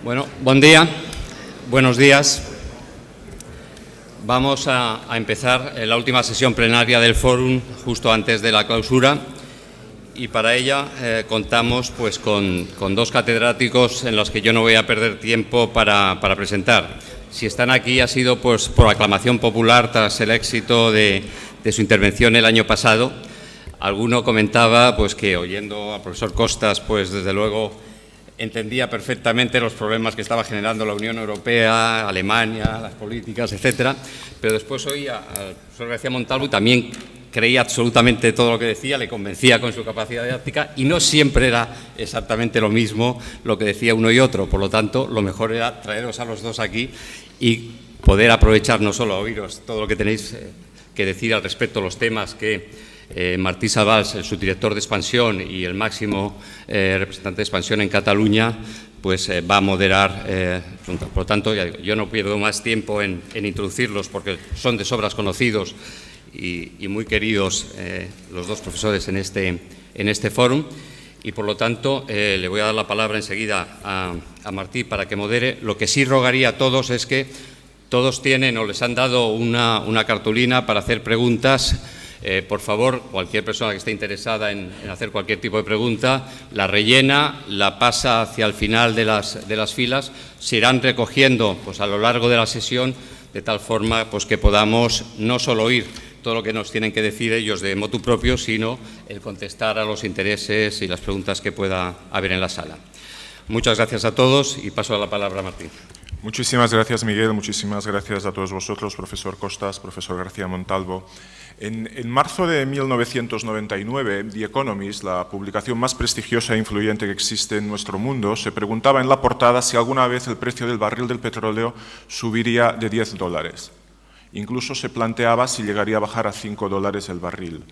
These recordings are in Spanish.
Bueno, buen día, buenos días. Vamos a empezar la última sesión plenaria del Fórum justo antes de la clausura y para ella contamos pues, con dos catedráticos en los que yo no voy a perder tiempo para presentar. Si están aquí ha sido pues, por aclamación popular tras el éxito de su intervención el año pasado. Alguno comentaba pues, que oyendo al profesor Costas, pues desde luego entendía perfectamente los problemas que estaba generando la Unión Europea, Alemania, las políticas, etcétera, pero después oía al profesor García Montalvo y también creía absolutamente todo lo que decía, le convencía con su capacidad didáctica y no siempre era exactamente lo mismo lo que decía uno y otro. Por lo tanto, lo mejor era traeros a los dos aquí y poder aprovechar no solo a oíros todo lo que tenéis que decir al respecto de los temas que Martí Savals, el subdirector de Expansión y el máximo representante de Expansión en Cataluña, pues va a moderar. Por lo tanto, ya digo, yo no pierdo más tiempo en introducirlos porque son de sobras conocidos y muy queridos los dos profesores en este fórum. Y, por lo tanto, le voy a dar la palabra enseguida a Martí para que modere. Lo que sí rogaría a todos es que todos tienen o les han dado una cartulina para hacer preguntas. Por favor, cualquier persona que esté interesada en hacer cualquier tipo de pregunta, la rellena, la pasa hacia el final de las filas, se irán recogiendo pues, a lo largo de la sesión, de tal forma pues, que podamos no solo oír todo lo que nos tienen que decir ellos de motu propio, sino el contestar a los intereses y las preguntas que pueda haber en la sala. Muchas gracias a todos y paso la palabra a Martín. Muchísimas gracias, Miguel. Muchísimas gracias a todos vosotros, profesor Costas, profesor García Montalvo. En marzo de 1999, The Economist, la publicación más prestigiosa e influyente que existe en nuestro mundo, se preguntaba en la portada si alguna vez el precio del barril del petróleo subiría de $10. Incluso se planteaba si llegaría a bajar a $5 el barril.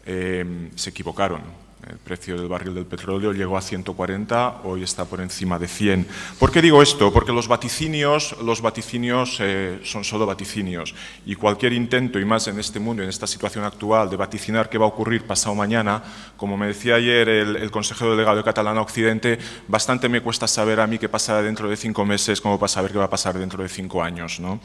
Se equivocaron. El precio del barril del petróleo llegó a 140, hoy está por encima de 100. ¿Por qué digo esto? Porque los vaticinios son solo vaticinios y cualquier intento, y más en este mundo, en esta situación actual, de vaticinar qué va a ocurrir pasado mañana, como me decía ayer el consejero delegado de Catalana Occidente, bastante me cuesta saber a mí qué pasará dentro de 5 meses como para saber qué va a pasar dentro de 5 años, ¿no?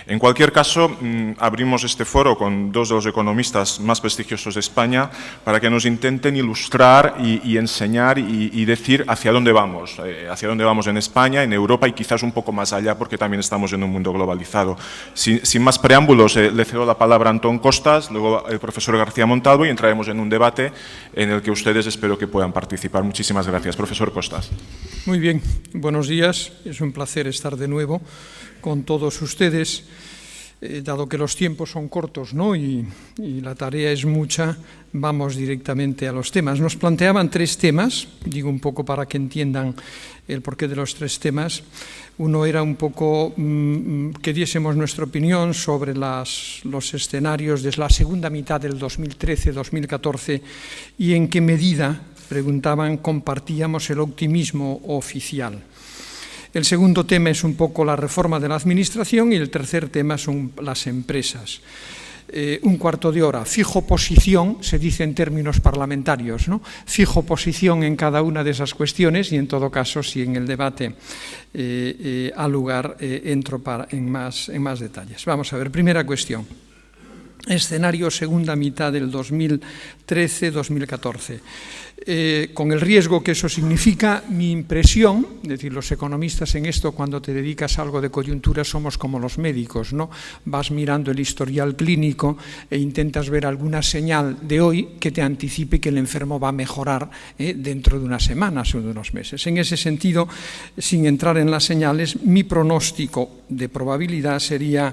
En cualquier caso, abrimos este foro con dos de los economistas más prestigiosos de España para que nos intenten ilustrar y enseñar y decir hacia dónde vamos en España, en Europa y quizás un poco más allá porque también estamos en un mundo globalizado. Sin más preámbulos, le cedo la palabra a Antón Costas, luego el profesor García Montalvo y entraremos en un debate en el que ustedes espero que puedan participar. Muchísimas gracias. Profesor Costas. Muy bien, buenos días. Es un placer estar de nuevo con todos ustedes, dado que los tiempos son cortos, ¿no? y la tarea es mucha, vamos directamente a los temas. Nos planteaban 3 temas, digo un poco para que entiendan el porqué de los 3 temas. Uno era un poco que diésemos nuestra opinión sobre los escenarios de la segunda mitad del 2013-2014 y en qué medida, preguntaban, compartíamos el optimismo oficial. El segundo tema es un poco la reforma de la administración y el tercer tema son las empresas. Un cuarto de hora, fijo posición, se dice en términos parlamentarios, ¿no? Fijo posición en cada una de esas cuestiones y en todo caso, si en el debate ha lugar, entro en más detalles. Vamos a ver, primera cuestión. Escenario segunda mitad del 2013-2014. Con el riesgo que eso significa, mi impresión, es decir, los economistas en esto, cuando te dedicas a algo de coyuntura, somos como los médicos, ¿no? Vas mirando el historial clínico e intentas ver alguna señal de hoy que te anticipe que el enfermo va a mejorar dentro de unas semanas o de unos meses. En ese sentido, sin entrar en las señales, mi pronóstico de probabilidad sería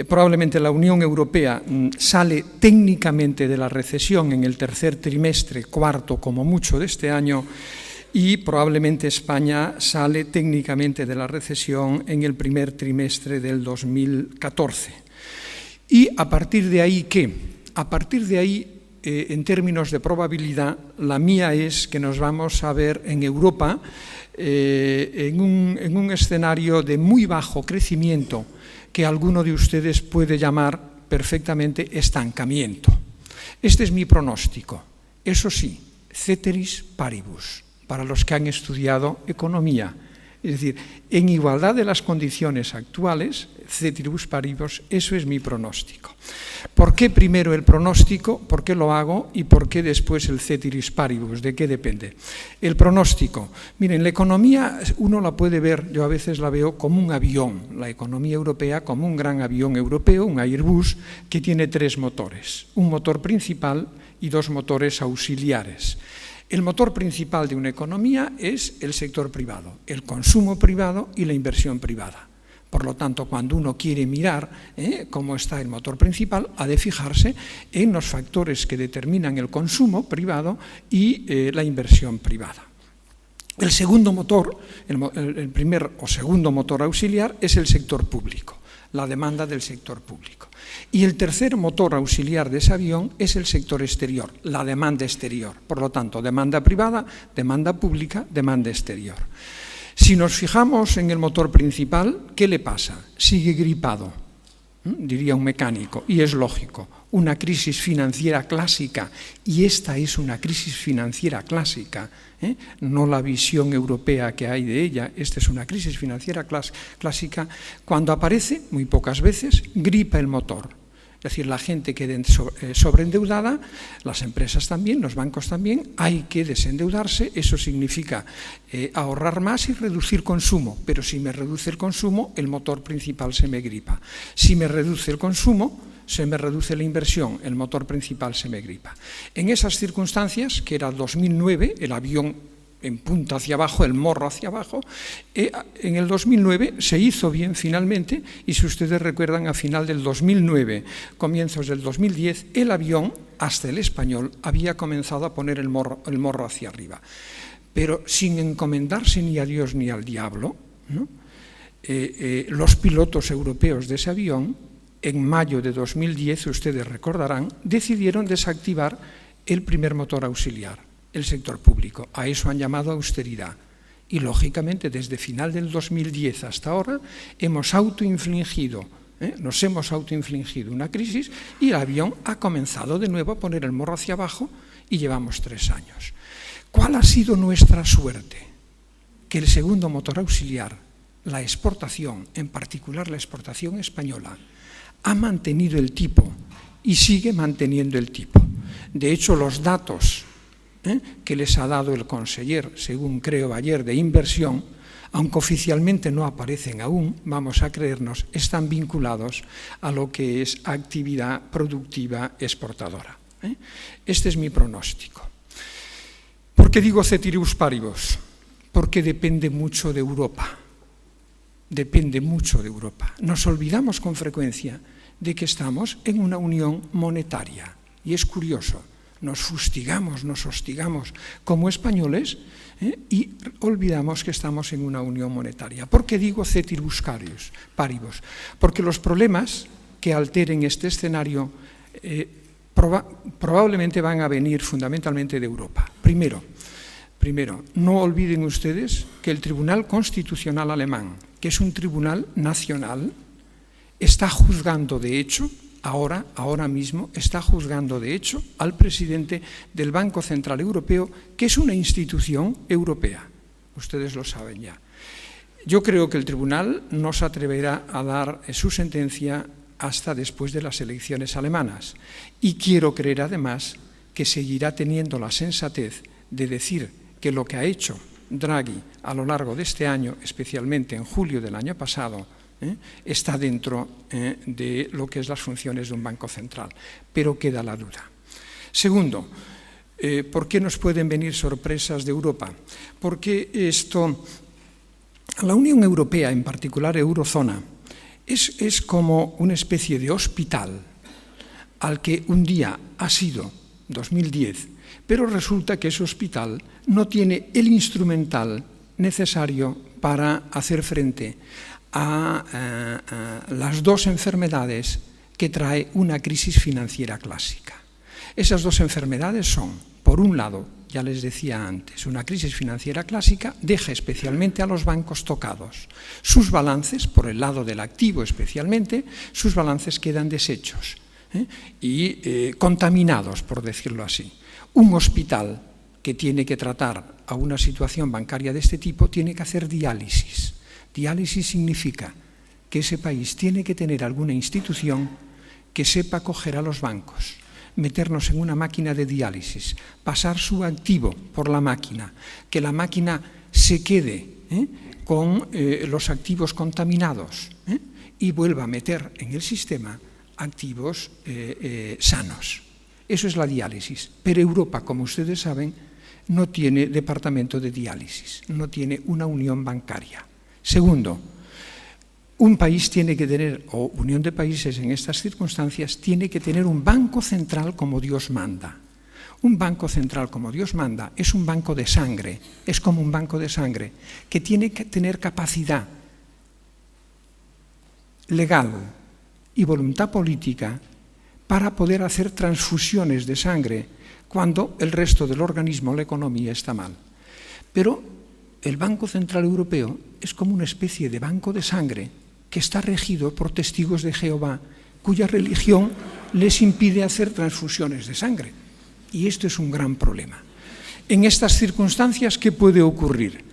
probablemente la Unión Europea sale técnicamente de la recesión en el tercer trimestre, cuarto como mucho de este año, y probablemente España sale técnicamente de la recesión en el primer trimestre del 2014. ¿Y a partir de ahí qué? A partir de ahí, en términos de probabilidad, la mía es que nos vamos a ver en Europa en un escenario de muy bajo crecimiento que alguno de ustedes puede llamar perfectamente estancamiento. Este es mi pronóstico. Eso sí, ceteris paribus, para los que han estudiado economía. Es decir, en igualdad de las condiciones actuales, ceteris paribus, eso es mi pronóstico. ¿Por qué primero el pronóstico? ¿Por qué lo hago? ¿Y por qué después el ceteris paribus? ¿De qué depende? El pronóstico. Miren, la economía uno la puede ver, yo a veces la veo como un avión, la economía europea como un gran avión europeo, un Airbus, que tiene 3 motores, un motor principal y 2 motores auxiliares. El motor principal de una economía es el sector privado, el consumo privado y la inversión privada. Por lo tanto, cuando uno quiere mirar cómo está el motor principal, ha de fijarse en los factores que determinan el consumo privado y la inversión privada. El segundo motor, el primer o segundo motor auxiliar, es el sector público, la demanda del sector público. Y el tercer motor auxiliar de ese avión es el sector exterior, la demanda exterior. Por lo tanto, demanda privada, demanda pública, demanda exterior. Si nos fijamos en el motor principal, ¿qué le pasa? Sigue gripado, diría un mecánico, y es lógico. Una crisis financiera clásica, y esta es una crisis financiera clásica, no la visión europea que hay de ella, esta es una crisis financiera clásica, cuando aparece, muy pocas veces, gripa el motor. Es decir, la gente queda sobreendeudada, las empresas también, los bancos también, hay que desendeudarse, eso significa ahorrar más y reducir consumo, pero si me reduce el consumo, el motor principal se me gripa. Si me reduce el consumo, se me reduce la inversión, el motor principal se me gripa. En esas circunstancias, que era 2009, el avión en punta hacia abajo, el morro hacia abajo, en el 2009 se hizo bien finalmente, y si ustedes recuerdan, a final del 2009, comienzos del 2010, el avión, hasta el español, había comenzado a poner el morro hacia arriba. Pero sin encomendarse ni a Dios ni al diablo, ¿no? Los pilotos europeos de ese avión, en mayo de 2010, ustedes recordarán, decidieron desactivar el primer motor auxiliar, el sector público. A eso han llamado austeridad. Y, lógicamente, desde final del 2010 hasta ahora, nos hemos autoinfligido una crisis y el avión ha comenzado de nuevo a poner el morro hacia abajo y llevamos 3 años. ¿Cuál ha sido nuestra suerte? Que el segundo motor auxiliar, la exportación, en particular la exportación española, ha mantenido el tipo y sigue manteniendo el tipo. De hecho, los datos que les ha dado el conseller, según creo ayer, de inversión, aunque oficialmente no aparecen aún, vamos a creernos, están vinculados a lo que es actividad productiva exportadora. Este es mi pronóstico. ¿Por qué digo ceteris paribus? Porque depende mucho de Europa. Depende mucho de Europa. Nos olvidamos con frecuencia de que estamos en una unión monetaria. Y es curioso, nos fustigamos, nos hostigamos como españoles y olvidamos que estamos en una unión monetaria. ¿Por qué digo ceteris paribus? Porque los problemas que alteren este escenario probablemente van a venir fundamentalmente de Europa. Primero, no olviden ustedes que el Tribunal Constitucional alemán, que es un tribunal nacional, está juzgando de hecho, ahora mismo, está juzgando de hecho al presidente del Banco Central Europeo, que es una institución europea. Ustedes lo saben ya. Yo creo que el tribunal no se atreverá a dar su sentencia hasta después de las elecciones alemanas. Y quiero creer además que seguirá teniendo la sensatez de decir que lo que ha hecho Draghi a lo largo de este año, especialmente en julio del año pasado, está dentro de lo que es las funciones de un banco central, pero queda la duda. Segundo, ¿por qué nos pueden venir sorpresas de Europa? Porque la Unión Europea, en particular Eurozona, es como una especie de hospital al que un día ha sido 2010, pero resulta que ese hospital no tiene el instrumental necesario para hacer frente a las 2 enfermedades que trae una crisis financiera clásica. Esas 2 enfermedades son, por un lado, ya les decía antes, una crisis financiera clásica deja especialmente a los bancos tocados. Sus balances, por el lado del activo especialmente, sus balances quedan deshechos y contaminados, por decirlo así. Un hospital que tiene que tratar a una situación bancaria de este tipo, tiene que hacer diálisis. Diálisis significa que ese país tiene que tener alguna institución que sepa coger a los bancos, meternos en una máquina de diálisis, pasar su activo por la máquina, que la máquina se quede con los activos contaminados y vuelva a meter en el sistema activos sanos. Eso es la diálisis. Pero Europa, como ustedes saben, no tiene departamento de diálisis, no tiene una unión bancaria. Segundo, un país tiene que tener, o unión de países en estas circunstancias, tiene que tener un banco central como Dios manda. Un banco central como Dios manda es un banco de sangre, es como un banco de sangre, que tiene que tener capacidad legal y voluntad política para poder hacer transfusiones de sangre cuando el resto del organismo, la economía, está mal. Pero el Banco Central Europeo es como una especie de banco de sangre que está regido por testigos de Jehová, cuya religión les impide hacer transfusiones de sangre. Y esto es un gran problema. En estas circunstancias, ¿qué puede ocurrir?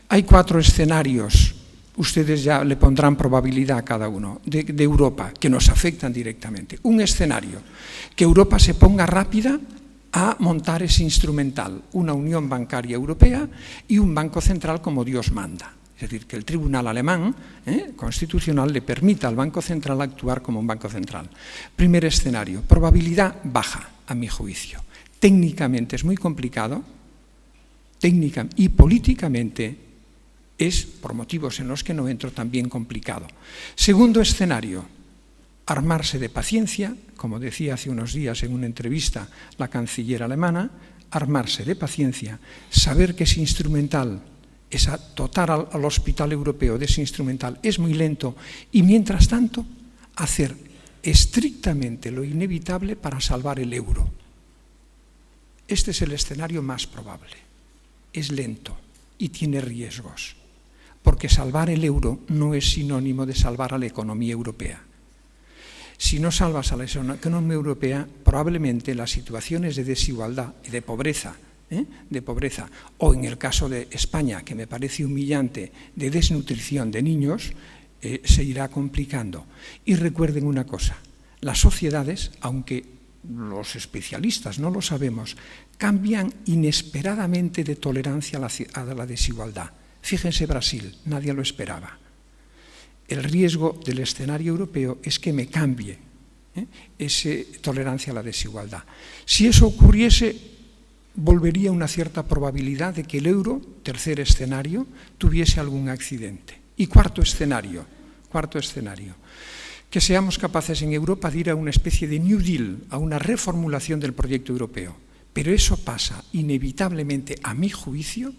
Hay 4 escenarios, ustedes ya le pondrán probabilidad a cada uno, de Europa, que nos afectan directamente. Un escenario, que Europa se ponga rápida a montar ese instrumental, una unión bancaria europea y un banco central como Dios manda. Es decir, que el tribunal alemán constitucional le permita al Banco Central actuar como un banco central. Primer escenario, probabilidad baja, a mi juicio. Técnicamente es muy complicado, técnica y políticamente es, por motivos en los que no entro, también complicado. Segundo escenario, armarse de paciencia, como decía hace unos días en una entrevista la canciller alemana, armarse de paciencia, saber que ese instrumental, esa dotar al hospital europeo de ese instrumental es muy lento y mientras tanto hacer estrictamente lo inevitable para salvar el euro. Este es el escenario más probable. Es lento y tiene riesgos, porque salvar el euro no es sinónimo de salvar a la economía europea. Si no salvas a la economía europea, probablemente las situaciones de desigualdad y de pobreza, o en el caso de España, que me parece humillante, de desnutrición de niños, se irá complicando. Y recuerden una cosa, las sociedades, aunque los especialistas no lo sabemos, cambian inesperadamente de tolerancia a la desigualdad. Fíjense Brasil, nadie lo esperaba. El riesgo del escenario europeo es que me cambie esa tolerancia a la desigualdad. Si eso ocurriese, volvería una cierta probabilidad de que el euro, tercer escenario, tuviese algún accidente. Y cuarto escenario, que seamos capaces en Europa de ir a una especie de New Deal, a una reformulación del proyecto europeo. Pero eso pasa inevitablemente, a mi juicio,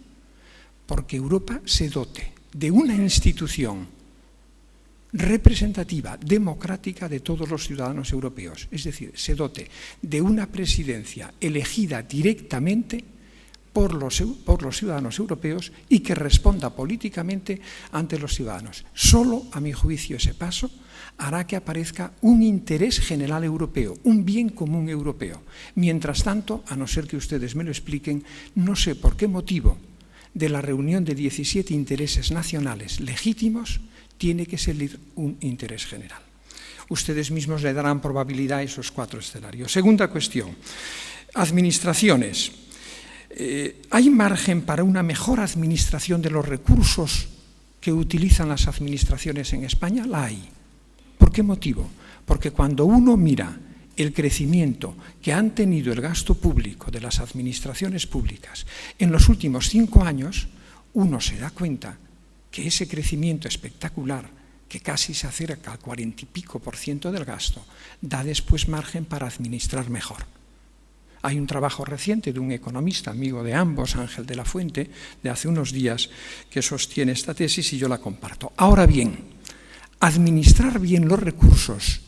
porque Europa se dote de una institución representativa, democrática de todos los ciudadanos europeos. Es decir, se dote de una presidencia elegida directamente por los ciudadanos europeos y que responda políticamente ante los ciudadanos. Solo, a mi juicio, ese paso hará que aparezca un interés general europeo, un bien común europeo. Mientras tanto, a no ser que ustedes me lo expliquen, no sé por qué motivo de la reunión de 17 intereses nacionales legítimos tiene que salir un interés general. Ustedes mismos le darán probabilidad a esos 4 escenarios. Segunda cuestión, administraciones. ¿Hay margen para una mejor administración de los recursos que utilizan las administraciones en España? La hay. ¿Por qué motivo? Porque cuando uno mira el crecimiento que han tenido el gasto público de las administraciones públicas en los últimos 5 años, uno se da cuenta que ese crecimiento espectacular, que casi se acerca al 40 y pico % del gasto, da después margen para administrar mejor. Hay un trabajo reciente de un economista, amigo de ambos, Ángel de la Fuente, de hace unos días, que sostiene esta tesis y yo la comparto. Ahora bien, administrar bien los recursos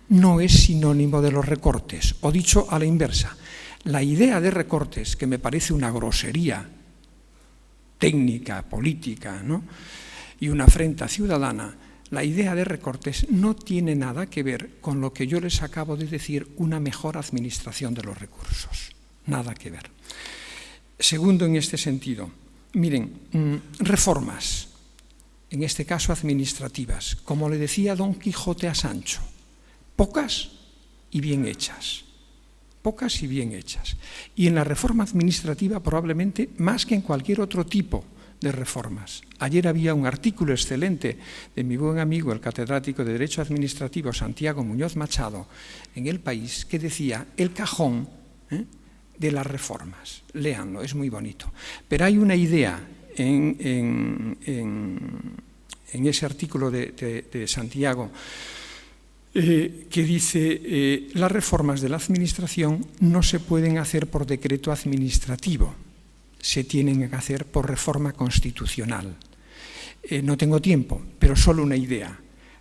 no es sinónimo de los recortes, o dicho a la inversa, la idea de recortes, que me parece una grosería técnica, política, ¿no?, y una afrenta ciudadana, la idea de recortes no tiene nada que ver con lo que yo les acabo de decir, una mejor administración de los recursos. Nada que ver. Segundo, en este sentido, miren, reformas, en este caso administrativas, como le decía Don Quijote a Sancho, pocas y bien hechas. Pocas y bien hechas. Y en la reforma administrativa probablemente más que en cualquier otro tipo de reformas. Ayer había un artículo excelente de mi buen amigo, el catedrático de Derecho Administrativo Santiago Muñoz Machado, en El País, que decía el cajón de las reformas. Léanlo, es muy bonito. Pero hay una idea en ese artículo de Santiago que dice las reformas de la administración no se pueden hacer por decreto administrativo, se tienen que hacer por reforma constitucional. No tengo tiempo, pero solo una idea.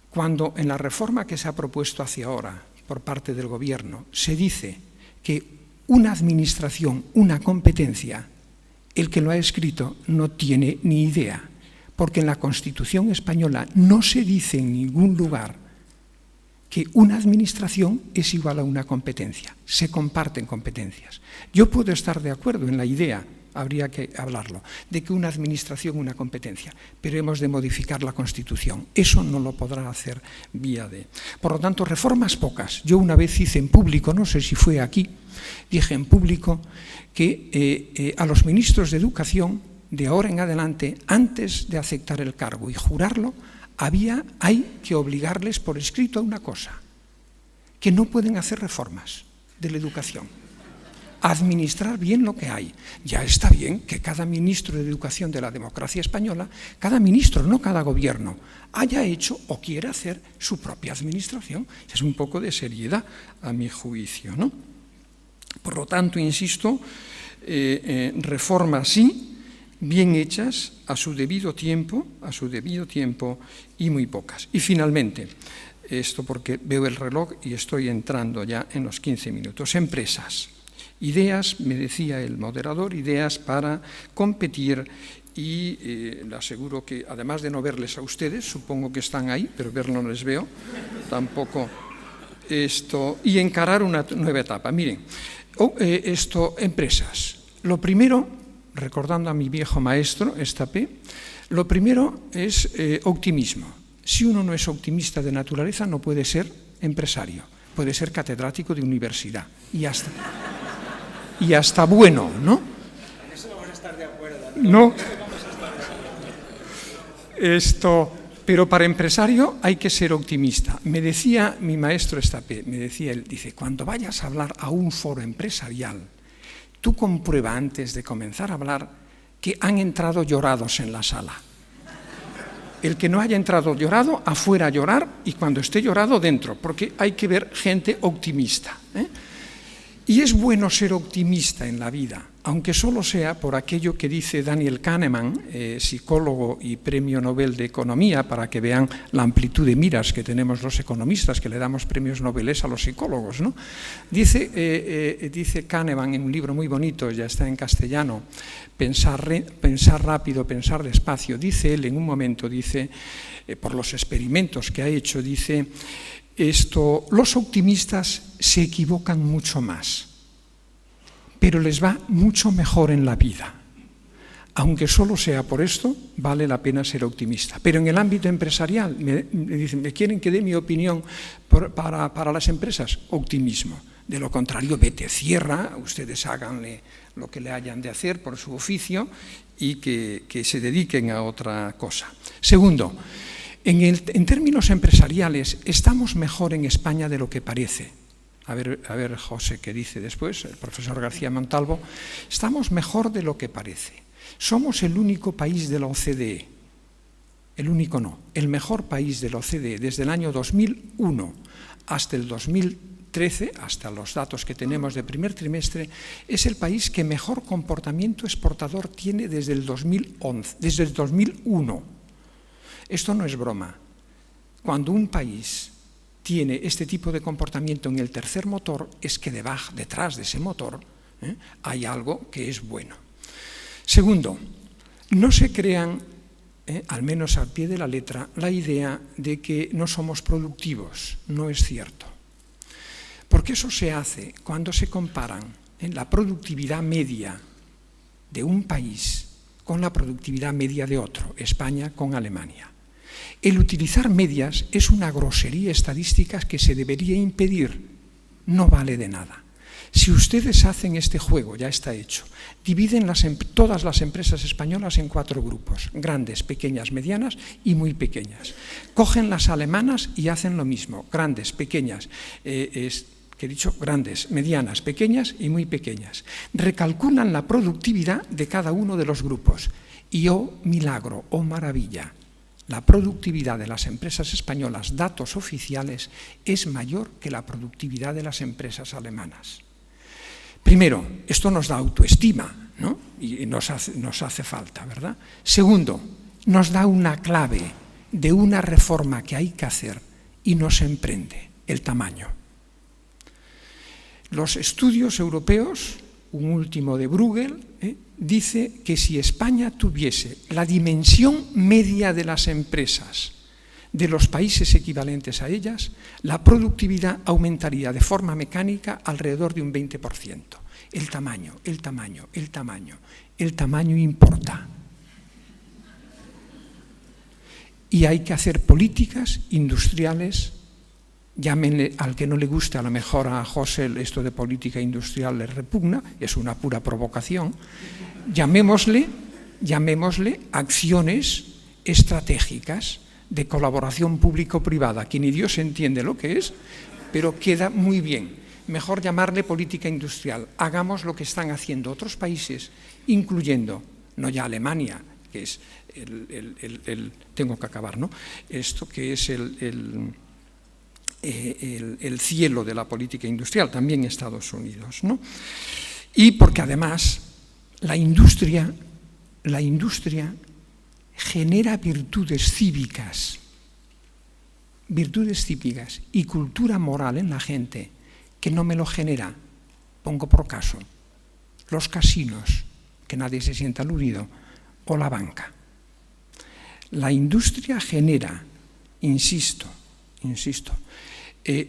Cuando en la reforma que se ha propuesto hacia ahora por parte del Gobierno se dice que una administración, una competencia, el que lo ha escrito no tiene ni idea, porque en la Constitución española no se dice en ningún lugar que una administración es igual a una competencia, se comparten competencias. Yo puedo estar de acuerdo en la idea, habría que hablarlo, de que una administración es una competencia, pero hemos de modificar la Constitución. Eso no lo podrá hacer vía de... Por lo tanto, reformas pocas. Yo una vez hice en público, no sé si fue aquí, dije en público que a los ministros de Educación, de ahora en adelante, antes de aceptar el cargo y jurarlo, hay que obligarles por escrito a una cosa, que no pueden hacer reformas de la educación, administrar bien lo que hay. Ya está bien que cada ministro de Educación de la democracia española, cada ministro, no cada gobierno, haya hecho o quiera hacer su propia administración. Es un poco de seriedad, a mi juicio, ¿no? Por lo tanto, insisto, reformas sí, bien hechas, a su debido tiempo y muy pocas. Y finalmente, esto porque veo el reloj y estoy entrando ya en los 15 minutos, empresas. Ideas, me decía el moderador, ideas para competir y le aseguro que, además de no verles a ustedes, supongo que están ahí, pero verlo no les veo, tampoco esto, y encarar una nueva etapa. Miren, empresas. Lo primero, recordando a mi viejo maestro, Estapé, lo primero es optimismo. Si uno no es optimista de naturaleza, no puede ser empresario, puede ser catedrático de universidad y hasta bueno, ¿no? Eso vamos a estar de acuerdo. No. Pero para empresario hay que ser optimista. Me decía mi maestro Estapé, dice, cuando vayas a hablar a un foro empresarial, tú comprueba antes de comenzar a hablar que han entrado llorados en la sala. El que no haya entrado llorado, afuera a llorar, y cuando esté llorado, dentro, porque hay que ver gente optimista. Y es bueno ser optimista en la vida, aunque solo sea por aquello que dice Daniel Kahneman, psicólogo y premio Nobel de Economía, para que vean la amplitud de miras que tenemos los economistas, que le damos premios Nobel a los psicólogos, ¿no? Dice Kahneman en un libro muy bonito, ya está en castellano, Pensar rápido, pensar despacio. Dice él en un momento, por los experimentos que ha hecho, dice... los optimistas se equivocan mucho más, pero les va mucho mejor en la vida. Aunque solo sea por esto, vale la pena ser optimista. Pero en el ámbito empresarial, me quieren que dé mi opinión para las empresas, optimismo. De lo contrario, vete, cierra, ustedes háganle lo que le hayan de hacer por su oficio y que se dediquen a otra cosa. Segundo, en términos empresariales, estamos mejor en España de lo que parece. A ver, José, ¿qué dice después? El profesor García Montalvo. Estamos mejor de lo que parece. Somos el único país de la OCDE. El único no. El mejor país de la OCDE desde el año 2001 hasta el 2013, hasta los datos que tenemos de primer trimestre, es el país que mejor comportamiento exportador tiene desde el 2011, desde el 2001. Esto no es broma. Cuando un país tiene este tipo de comportamiento en el tercer motor, es que detrás de ese motor hay algo que es bueno. Segundo, no se crean, al menos al pie de la letra, la idea de que no somos productivos. No es cierto. Porque eso se hace cuando se comparan la productividad media de un país con la productividad media de otro, España con Alemania. El utilizar medias es una grosería estadística que se debería impedir, no vale de nada. Si ustedes hacen este juego, ya está hecho, dividen todas las empresas españolas en 4 grupos, grandes, pequeñas, medianas y muy pequeñas. Cogen las alemanas y hacen lo mismo, grandes, pequeñas, grandes, medianas, pequeñas y muy pequeñas. Recalculan la productividad de cada uno de los grupos y oh milagro, oh maravilla, la productividad de las empresas españolas, datos oficiales, es mayor que la productividad de las empresas alemanas. Primero, esto nos da autoestima, ¿no? Y nos hace falta, ¿verdad? Segundo, nos da una clave de una reforma que hay que hacer y nos emprende, el tamaño. Los estudios europeos, un último de Bruegel, dice que si España tuviese la dimensión media de las empresas de los países equivalentes a ellas, la productividad aumentaría de forma mecánica alrededor de un 20%. El tamaño importa. Y hay que hacer políticas industriales, llámenle, al que no le guste, a lo mejor a José esto de política industrial le repugna, es una pura provocación, llamémosle acciones estratégicas de colaboración público-privada, que ni Dios entiende lo que es, pero queda muy bien. Mejor llamarle política industrial. Hagamos lo que están haciendo otros países, incluyendo, no ya Alemania, que es tengo que acabar, ¿no? Esto que es el cielo de la política industrial, también Estados Unidos, ¿no? Y porque además la industria genera virtudes cívicas y cultura moral en la gente que no me lo genera, pongo por caso, los casinos, que nadie se sienta aludido, o la banca. La industria genera, insisto,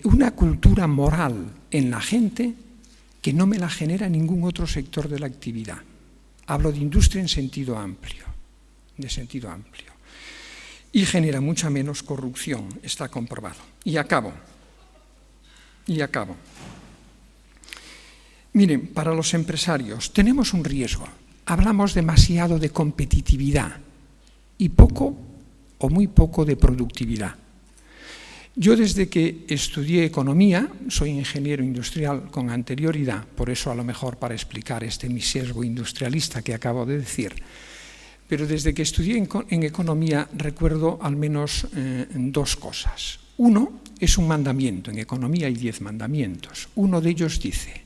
una cultura moral en la gente que no me la genera ningún otro sector de la actividad. Hablo de industria en sentido amplio, y genera mucha menos corrupción, está comprobado. Y acabo. Miren, para los empresarios tenemos un riesgo. Hablamos demasiado de competitividad y poco o muy poco de productividad. Yo desde que estudié economía, soy ingeniero industrial con anterioridad, por eso a lo mejor para explicar mi sesgo industrialista que acabo de decir, pero desde que estudié en economía recuerdo al menos 2 cosas. Uno es un mandamiento, en economía hay 10 mandamientos. Uno de ellos dice,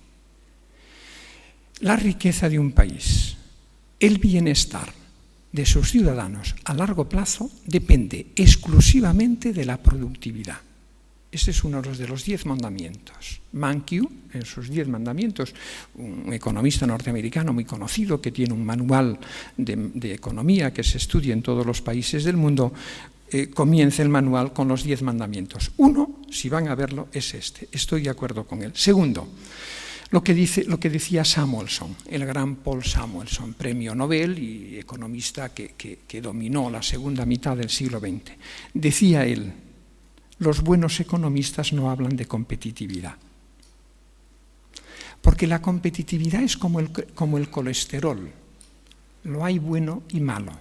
la riqueza de un país, el bienestar de sus ciudadanos a largo plazo depende exclusivamente de la productividad. Este es uno de los 10 mandamientos. Mankiw, en sus 10 mandamientos, un economista norteamericano muy conocido que tiene un manual de economía que se estudia en todos los países del mundo, comienza el manual con los 10 mandamientos. Uno, si van a verlo, es este. Estoy de acuerdo con él. Segundo, lo que decía Samuelson, el gran Paul Samuelson, premio Nobel y economista que dominó la segunda mitad del siglo XX. Decía él, los buenos economistas no hablan de competitividad. Porque la competitividad es como el colesterol. Lo hay bueno y malo.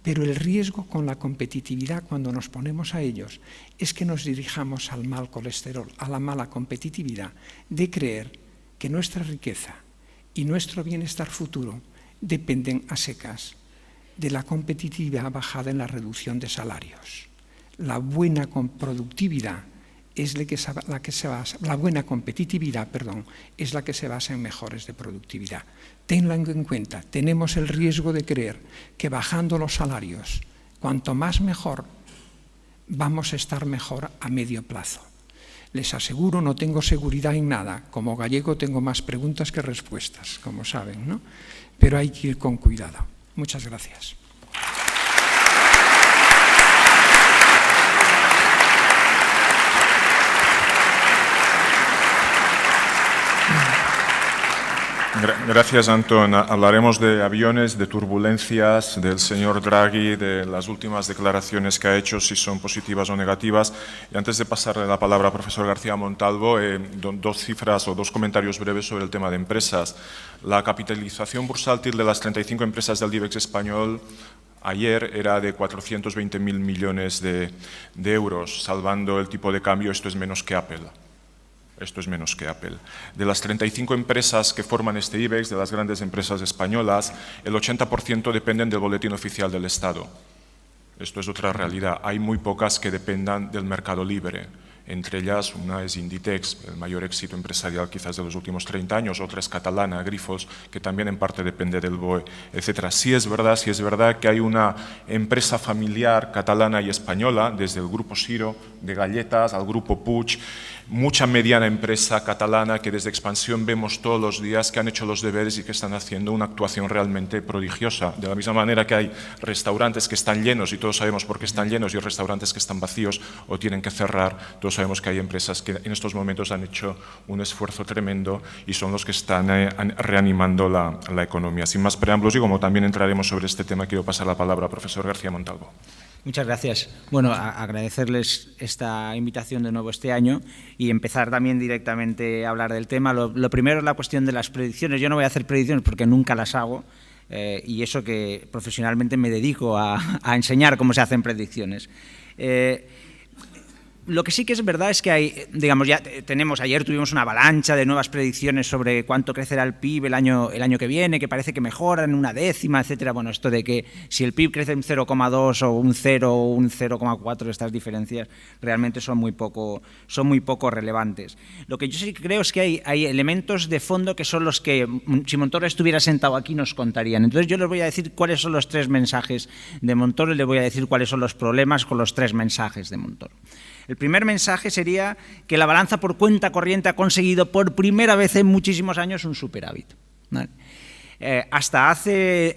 Pero el riesgo con la competitividad cuando nos ponemos a ellos es que nos dirijamos al mal colesterol, a la mala competitividad, de creer que nuestra riqueza y nuestro bienestar futuro dependen a secas de la competitividad basada en la reducción de salarios. La buena productividad es la buena competitividad, es la que se basa en mejores de productividad. Tenlo en cuenta, tenemos el riesgo de creer que bajando los salarios, cuanto más mejor, vamos a estar mejor a medio plazo. Les aseguro, no tengo seguridad en nada. Como gallego tengo más preguntas que respuestas, como saben, ¿no? Pero hay que ir con cuidado. Muchas gracias. Gracias, Antón. Hablaremos de aviones, de turbulencias, del señor Draghi, de las últimas declaraciones que ha hecho, si son positivas o negativas. Y antes de pasarle la palabra al profesor García Montalvo, dos cifras o dos comentarios breves sobre el tema de empresas. La capitalización bursátil de las 35 empresas del IBEX español ayer era de 420.000 millones de euros. Salvando el tipo de cambio, esto es menos que Apple. Esto es menos que Apple. De las 35 empresas que forman este IBEX, de las grandes empresas españolas, el 80% dependen del boletín oficial del Estado. Esto es otra realidad. Hay muy pocas que dependan del mercado libre. Entre ellas, una es Inditex, el mayor éxito empresarial quizás de los últimos 30 años, otra es catalana, Grifols, que también en parte depende del BOE, etc. Sí es verdad que hay una empresa familiar catalana y española, desde el Grupo Siro, de galletas, al Grupo Puig, mucha mediana empresa catalana que desde Expansión vemos todos los días que han hecho los deberes y que están haciendo una actuación realmente prodigiosa. De la misma manera que hay restaurantes que están llenos y todos sabemos por qué están llenos y restaurantes que están vacíos o tienen que cerrar, todos sabemos que hay empresas que en estos momentos han hecho un esfuerzo tremendo y son los que están reanimando la economía. Sin más preámbulos y como también entraremos sobre este tema, quiero pasar la palabra al profesor García Montalvo. Muchas gracias. Bueno, agradecerles esta invitación de nuevo este año y empezar también directamente a hablar del tema. Lo primero es la cuestión de las predicciones. Yo no voy a hacer predicciones porque nunca las hago y eso que profesionalmente me dedico a enseñar cómo se hacen predicciones. Lo que sí que es verdad es que hay, digamos, ayer tuvimos una avalancha de nuevas predicciones sobre cuánto crecerá el PIB el año que viene, que parece que mejoran una décima, etcétera. Bueno, esto de que si el PIB crece un 0,2 o un 0 o un 0,4, estas diferencias realmente son muy poco relevantes. Lo que yo sí creo es que hay elementos de fondo que son los que, si Montoro estuviera sentado aquí, nos contarían. Entonces yo les voy a decir cuáles son los 3 mensajes de Montoro y les voy a decir cuáles son los problemas con los 3 mensajes de Montoro. El primer mensaje sería que la balanza por cuenta corriente ha conseguido por primera vez en muchísimos años un superávit, ¿vale? Hasta hace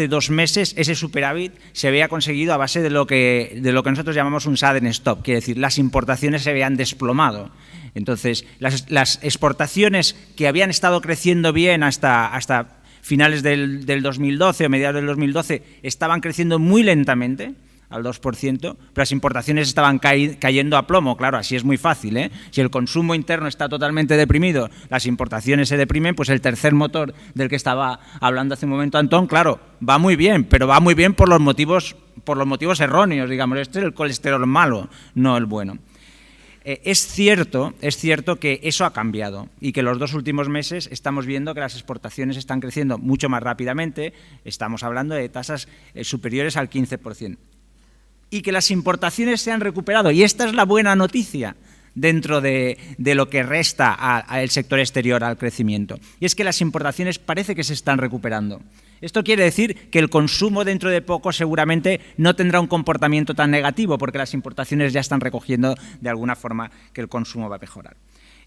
2 meses ese superávit se había conseguido a base de lo que nosotros llamamos un sudden stop, quiere decir, las importaciones se habían desplomado. Entonces, las exportaciones que habían estado creciendo bien hasta finales del 2012 o mediados del 2012 estaban creciendo muy lentamente, al 2%, pero las importaciones estaban cayendo a plomo. Claro, así es muy fácil, ¿eh? Si el consumo interno está totalmente deprimido, las importaciones se deprimen, pues el tercer motor del que estaba hablando hace un momento Antón, claro, va muy bien, pero va muy bien por los motivos erróneos, digamos. Este es el colesterol malo, no el bueno. Es cierto que eso ha cambiado y que los 2 últimos meses estamos viendo que las exportaciones están creciendo mucho más rápidamente, estamos hablando de tasas superiores al 15%. Y que las importaciones se han recuperado. Y esta es la buena noticia dentro de lo que resta al sector exterior, al crecimiento. Y es que las importaciones parece que se están recuperando. Esto quiere decir que el consumo dentro de poco seguramente no tendrá un comportamiento tan negativo porque las importaciones ya están recogiendo de alguna forma que el consumo va a mejorar.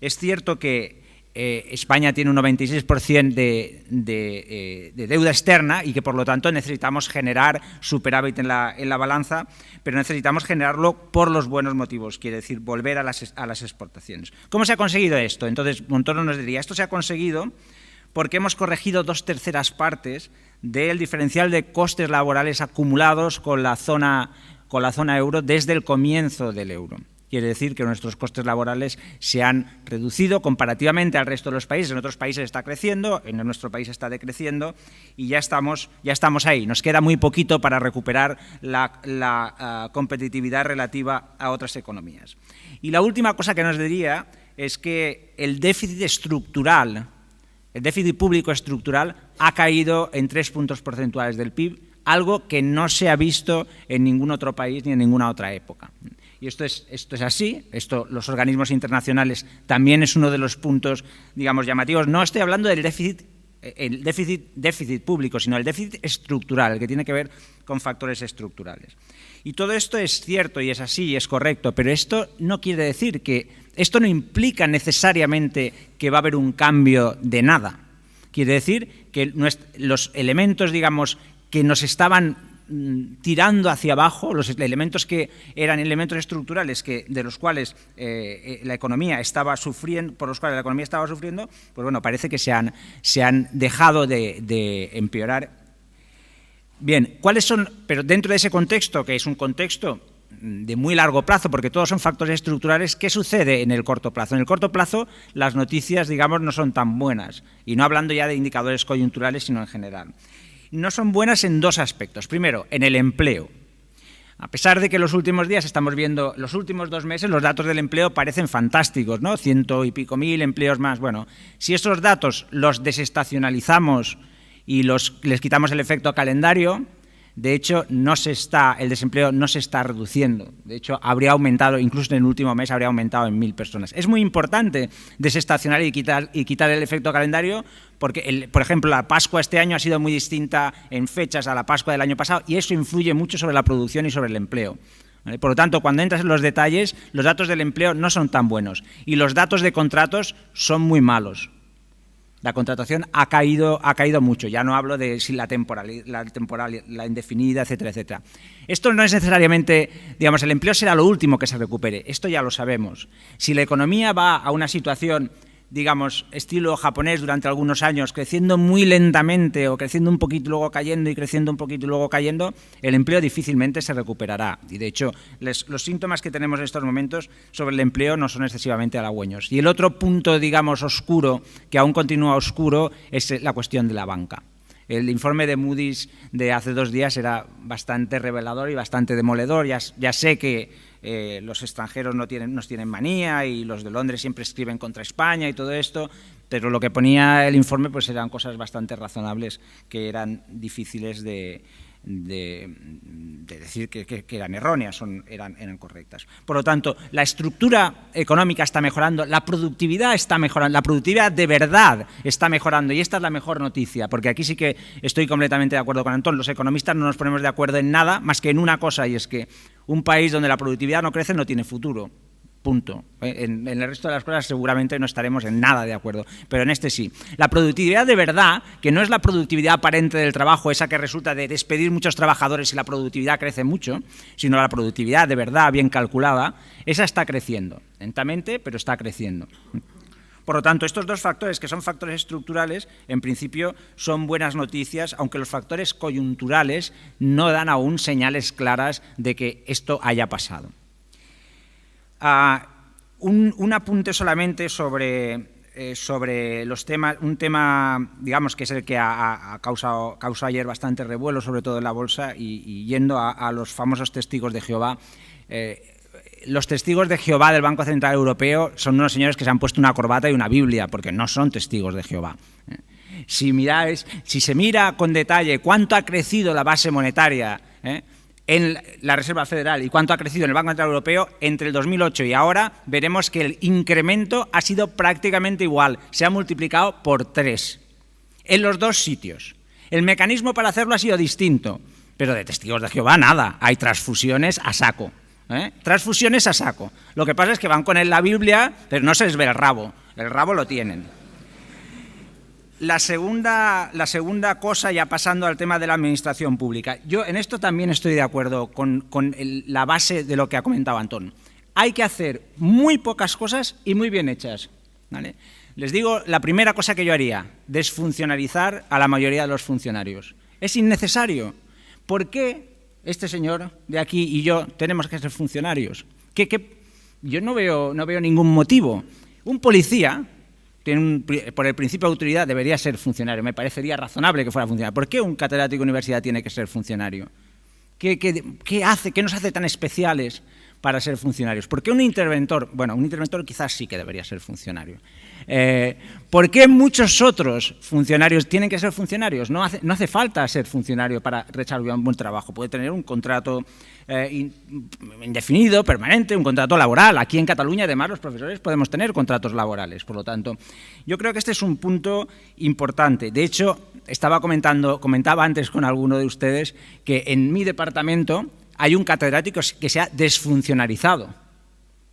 Es cierto que España tiene un 96% de deuda externa y que por lo tanto necesitamos generar superávit en la balanza, pero necesitamos generarlo por los buenos motivos, quiere decir volver a las exportaciones. ¿Cómo se ha conseguido esto? Entonces Montoro nos diría, esto se ha conseguido porque hemos corregido 2/3 partes del diferencial de costes laborales acumulados con la zona euro desde el comienzo del euro. Quiere decir que nuestros costes laborales se han reducido comparativamente al resto de los países. En otros países está creciendo, en nuestro país está decreciendo y ya estamos ahí. Nos queda muy poquito para recuperar la competitividad relativa a otras economías. Y la última cosa que nos diría es que el déficit estructural, el déficit público estructural ha caído en 3 puntos porcentuales del PIB, algo que no se ha visto en ningún otro país ni en ninguna otra época. Y esto es así, los organismos internacionales también es uno de los puntos, digamos, llamativos. No estoy hablando del déficit público, sino el déficit estructural, el que tiene que ver con factores estructurales. Y todo esto es cierto y es así y es correcto, pero esto no quiere decir esto no implica necesariamente que va a haber un cambio de nada. Quiere decir que los elementos, digamos, que nos estaban tirando hacia abajo, los elementos que eran elementos estructurales de los cuales la economía estaba sufriendo, pues bueno, parece que se han dejado de empeorar. Bien, ¿cuáles son? Pero dentro de ese contexto, que es un contexto de muy largo plazo, porque todos son factores estructurales, ¿qué sucede en el corto plazo? En el corto plazo las noticias, digamos, no son tan buenas, y no hablando ya de indicadores coyunturales, sino en general. No son buenas en dos aspectos. Primero, en el empleo. A pesar de que los últimos días estamos viendo, los últimos 2 meses, los datos del empleo parecen fantásticos, ¿no? 100 y pico mil empleos más. Bueno, si esos datos los desestacionalizamos y les quitamos el efecto calendario, de hecho, el desempleo no se está reduciendo. De hecho, habría aumentado, incluso en el último mes, habría aumentado en 1.000 personas. Es muy importante desestacionar y quitar el efecto calendario porque, por ejemplo, la Pascua este año ha sido muy distinta en fechas a la Pascua del año pasado y eso influye mucho sobre la producción y sobre el empleo. ¿Vale? Por lo tanto, cuando entras en los detalles, los datos del empleo no son tan buenos y los datos de contratos son muy malos. La contratación ha caído mucho, ya no hablo de si la temporal, la indefinida, etcétera, etcétera. Esto no es necesariamente, digamos, el empleo será lo último que se recupere, esto ya lo sabemos. Si la economía va a una situación, digamos, estilo japonés durante algunos años, creciendo muy lentamente o creciendo un poquito y luego cayendo y creciendo un poquito y luego cayendo, el empleo difícilmente se recuperará. Y de hecho, los síntomas que tenemos en estos momentos sobre el empleo no son excesivamente halagüeños. Y el otro punto, digamos, oscuro, que aún continúa oscuro, es la cuestión de la banca. El informe de Moody's de hace 2 días era bastante revelador y bastante demoledor. Ya sé que los extranjeros nos tienen manía y los de Londres siempre escriben contra España y todo esto, pero lo que ponía el informe pues eran cosas bastante razonables que eran difíciles de decir que eran erróneas, eran correctas. Por lo tanto, la estructura económica está mejorando, la productividad está mejorando, la productividad de verdad está mejorando y esta es la mejor noticia, porque aquí sí que estoy completamente de acuerdo con Antón. Los economistas no nos ponemos de acuerdo en nada más que en una cosa, y es que un país donde la productividad no crece no tiene futuro. Punto. En el resto de las cosas seguramente no estaremos en nada de acuerdo, pero en este sí. La productividad de verdad, que no es la productividad aparente del trabajo, esa que resulta de despedir muchos trabajadores y la productividad crece mucho, sino la productividad de verdad bien calculada, esa está creciendo, lentamente, pero está creciendo. Por lo tanto, estos dos factores, que son factores estructurales, en principio son buenas noticias, aunque los factores coyunturales no dan aún señales claras de que esto haya pasado. Un apunte solamente sobre los temas, un tema, digamos, que es el que causó ayer bastante revuelo, sobre todo en la bolsa, y yendo a los famosos testigos de Jehová. Los testigos de Jehová del Banco Central Europeo son unos señores que se han puesto una corbata y una Biblia, porque no son testigos de Jehová. Si se mira con detalle cuánto ha crecido la base monetaria en la Reserva Federal y cuánto ha crecido en el Banco Central Europeo entre el 2008 y ahora, veremos que el incremento ha sido prácticamente igual, se ha multiplicado por 3 en los dos sitios. El mecanismo para hacerlo ha sido distinto, pero de testigos de Jehová nada, hay transfusiones a saco. Transfusiones a saco. Lo que pasa es que van con la Biblia, pero no se les ve el rabo lo tienen. La segunda cosa, ya pasando al tema de la administración pública. Yo en esto también estoy de acuerdo con la base de lo que ha comentado Antón. Hay que hacer muy pocas cosas y muy bien hechas, ¿vale? Les digo, la primera cosa que yo haría, desfuncionalizar a la mayoría de los funcionarios. Es innecesario. ¿Por qué este señor de aquí y yo tenemos que ser funcionarios? Yo no veo ningún motivo. Un policía, por el principio de autoridad, debería ser funcionario. Me parecería razonable que fuera funcionario. ¿Por qué un catedrático de universidad tiene que ser funcionario? ¿Qué hace? ¿Qué nos hace tan especiales para ser funcionarios? ¿Por qué un interventor? Bueno, un interventor quizás sí que debería ser funcionario. ¿Por qué muchos otros funcionarios tienen que ser funcionarios? No hace falta ser funcionario para realizar un buen trabajo. Puede tener un contrato indefinido, permanente, un contrato laboral. Aquí en Cataluña, además, los profesores podemos tener contratos laborales. Por lo tanto, yo creo que este es un punto importante. De hecho, comentaba antes con alguno de ustedes que en mi departamento hay un catedrático que se ha desfuncionalizado.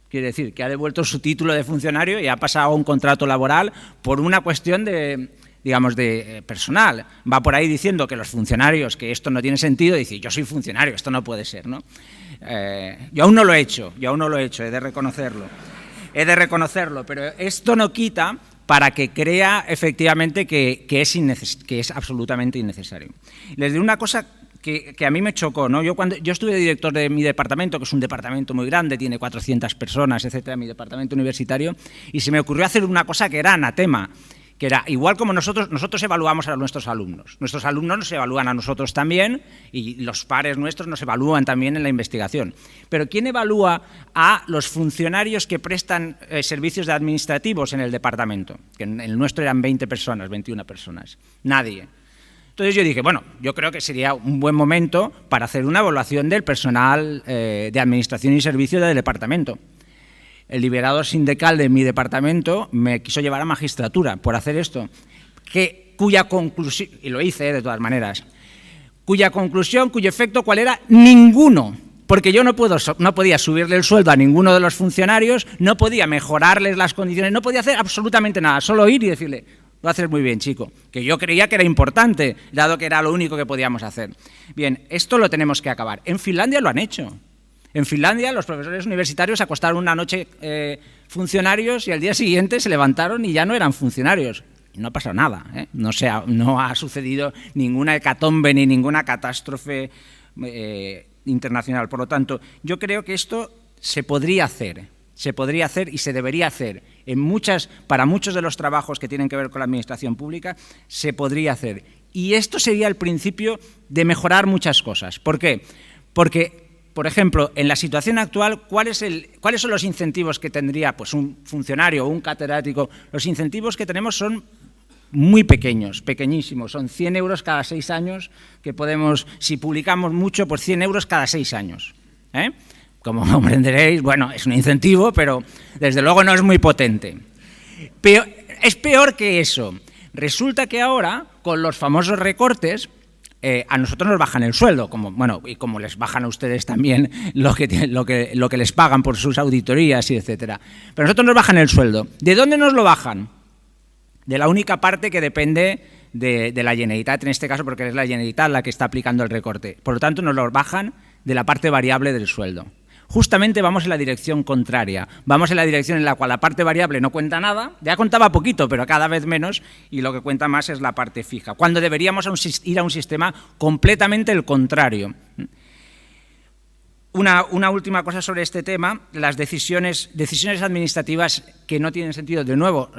Quiere decir, que ha devuelto su título de funcionario y ha pasado a un contrato laboral por una cuestión de digamos, de personal. Va por ahí diciendo que los funcionarios, que esto no tiene sentido, dice, yo soy funcionario, esto no puede ser, ¿no? Yo aún no lo he hecho, he de reconocerlo. Pero esto no quita para que crea efectivamente que es absolutamente innecesario. Les diré una cosa que a mí me chocó, ¿no? Yo estuve de director de mi departamento, que es un departamento muy grande, tiene 400 personas, etcétera, mi departamento universitario, y se me ocurrió hacer una cosa que era anatema, que era, igual como nosotros evaluamos a nuestros alumnos nos evalúan a nosotros también, y los pares nuestros nos evalúan también en la investigación. Pero ¿quién evalúa a los funcionarios que prestan servicios administrativos en el departamento? Que en el nuestro eran 20 personas, 21 personas. Nadie. Entonces yo dije, bueno, yo creo que sería un buen momento para hacer una evaluación del personal de administración y servicio del departamento. El liberador sindical de mi departamento me quiso llevar a magistratura por hacer esto, cuya conclusión, y lo hice de todas maneras, cuyo efecto, ¿cuál era? Ninguno, porque yo no podía subirle el sueldo a ninguno de los funcionarios, no podía mejorarles las condiciones, no podía hacer absolutamente nada, solo ir y decirle, lo haces muy bien, chico, que yo creía que era importante, dado que era lo único que podíamos hacer. Bien, esto lo tenemos que acabar. En Finlandia lo han hecho. En Finlandia los profesores universitarios acostaron una noche funcionarios y al día siguiente se levantaron y ya no eran funcionarios. No ha pasado nada, ¿eh? No ha sucedido ninguna hecatombe ni ninguna catástrofe internacional. Por lo tanto, yo creo que esto se podría hacer y se debería hacer. Para muchos de los trabajos que tienen que ver con la administración pública, se podría hacer. Y esto sería el principio de mejorar muchas cosas. ¿Por qué? Porque, por ejemplo, en la situación actual, ¿cuáles son los incentivos que tendría pues, un funcionario o un catedrático? Los incentivos que tenemos son muy pequeños, pequeñísimos. Son 100 euros cada 6 años, que podemos, si publicamos mucho, pues 100 euros cada 6 años. Como comprenderéis, bueno, es un incentivo, pero desde luego no es muy potente. Es peor que eso. Resulta que ahora, con los famosos recortes, a nosotros nos bajan el sueldo, y como les bajan a ustedes también lo que les pagan por sus auditorías y etcétera. Pero a nosotros nos bajan el sueldo. ¿De dónde nos lo bajan? De la única parte que depende de la Generalitat, en este caso porque es la Generalitat la que está aplicando el recorte. Por lo tanto, nos lo bajan de la parte variable del sueldo. Justamente vamos en la dirección contraria, vamos en la dirección en la cual la parte variable no cuenta nada, ya contaba poquito, pero cada vez menos, y lo que cuenta más es la parte fija, cuando deberíamos ir a un sistema completamente el contrario. Una última cosa sobre este tema, las decisiones administrativas que no tienen sentido, de nuevo,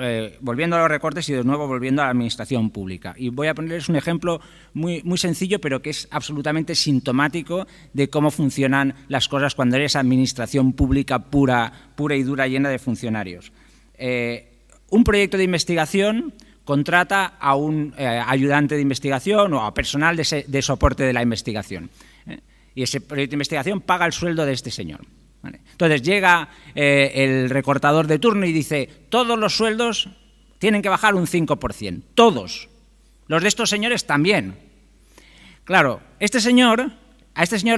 volviendo a los recortes y de nuevo volviendo a la administración pública. Y voy a ponerles un ejemplo muy, muy sencillo, pero que es absolutamente sintomático de cómo funcionan las cosas cuando eres administración pública pura y dura, llena de funcionarios. Un proyecto de investigación contrata a un ayudante de investigación o a personal de soporte de la investigación. Y ese proyecto de investigación paga el sueldo de este señor. ¿Vale? Entonces llega el recortador de turno y dice, todos los sueldos tienen que bajar un 5%, todos. Los de estos señores también. Claro, a este señor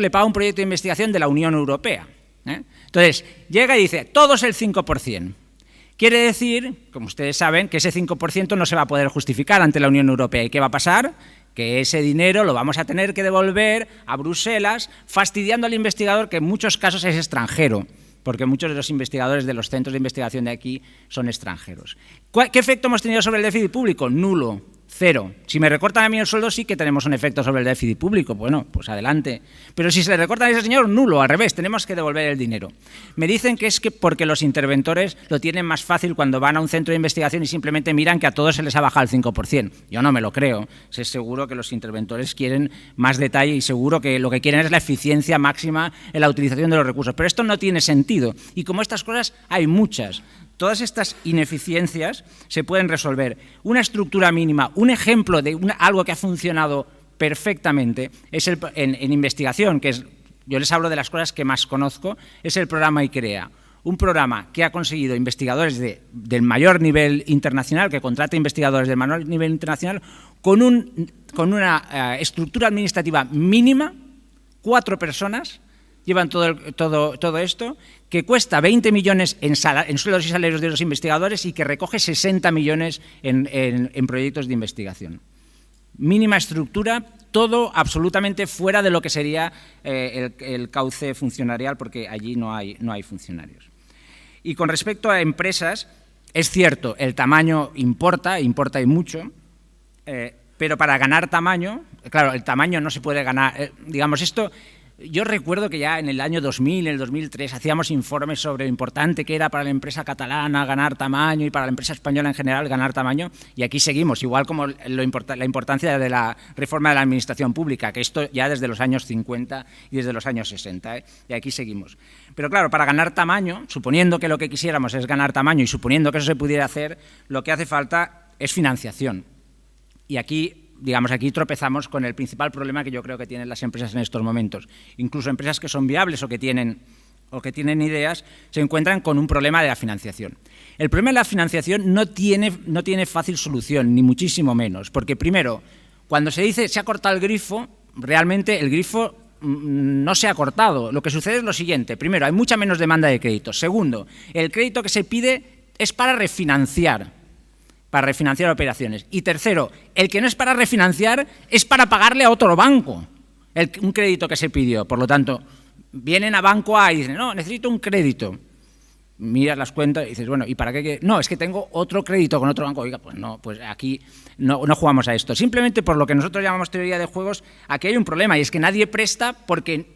le paga un proyecto de investigación de la Unión Europea. Entonces llega y dice, todos el 5%. Quiere decir, como ustedes saben, que ese 5% no se va a poder justificar ante la Unión Europea. ¿Y qué va a pasar? Que ese dinero lo vamos a tener que devolver a Bruselas, fastidiando al investigador, que en muchos casos es extranjero, porque muchos de los investigadores de los centros de investigación de aquí son extranjeros. ¿Qué efecto hemos tenido sobre el déficit público? Nulo, cero. Si me recortan a mí el sueldo, sí que tenemos un efecto sobre el déficit público. Bueno, pues adelante. Pero si se le recortan a ese señor, nulo, al revés, tenemos que devolver el dinero. Me dicen que es porque los interventores lo tienen más fácil cuando van a un centro de investigación y simplemente miran que a todos se les ha bajado el 5%. Yo no me lo creo. Es seguro que los interventores quieren más detalle y seguro que lo que quieren es la eficiencia máxima en la utilización de los recursos. Pero esto no tiene sentido. Y como estas cosas hay muchas. Todas estas ineficiencias se pueden resolver. Una estructura mínima, un ejemplo de algo que ha funcionado perfectamente es en investigación, que yo les hablo de las cosas que más conozco, es el programa ICREA. Un programa que ha conseguido investigadores del mayor nivel internacional, que contrata investigadores del mayor nivel internacional, con una estructura administrativa mínima, 4 personas, llevan todo esto, que cuesta 20 millones en sueldos y salarios de los investigadores y que recoge 60 millones en proyectos de investigación. Mínima estructura, todo absolutamente fuera de lo que sería el cauce funcionarial, porque allí no hay funcionarios. Y con respecto a empresas, es cierto, el tamaño importa y mucho, pero para ganar tamaño, claro, el tamaño no se puede ganar, digamos, esto... Yo recuerdo que ya en el año 2000, en el 2003, hacíamos informes sobre lo importante que era para la empresa catalana ganar tamaño y para la empresa española en general ganar tamaño, y aquí seguimos, igual como la importancia de la reforma de la administración pública, que esto ya desde los años 50 y desde los años 60, y aquí seguimos. Pero claro, para ganar tamaño, suponiendo que lo que quisiéramos es ganar tamaño y suponiendo que eso se pudiera hacer, lo que hace falta es financiación. Y aquí... digamos, aquí tropezamos con el principal problema que yo creo que tienen las empresas en estos momentos. Incluso empresas que son viables o que tienen ideas, se encuentran con un problema de la financiación. El problema de la financiación no tiene fácil solución, ni muchísimo menos, porque primero, cuando se dice se ha cortado el grifo, realmente el grifo no se ha cortado. Lo que sucede es lo siguiente: primero, hay mucha menos demanda de crédito. Segundo, el crédito que se pide es para refinanciar operaciones. Y tercero, el que no es para refinanciar es para pagarle a otro banco un crédito que se pidió. Por lo tanto, vienen a banco A y dicen, no, necesito un crédito. Miras las cuentas y dices, bueno, ¿y para qué? No, es que tengo otro crédito con otro banco. Oiga, pues no, pues aquí no jugamos a esto. Simplemente por lo que nosotros llamamos teoría de juegos, aquí hay un problema, y es que nadie presta porque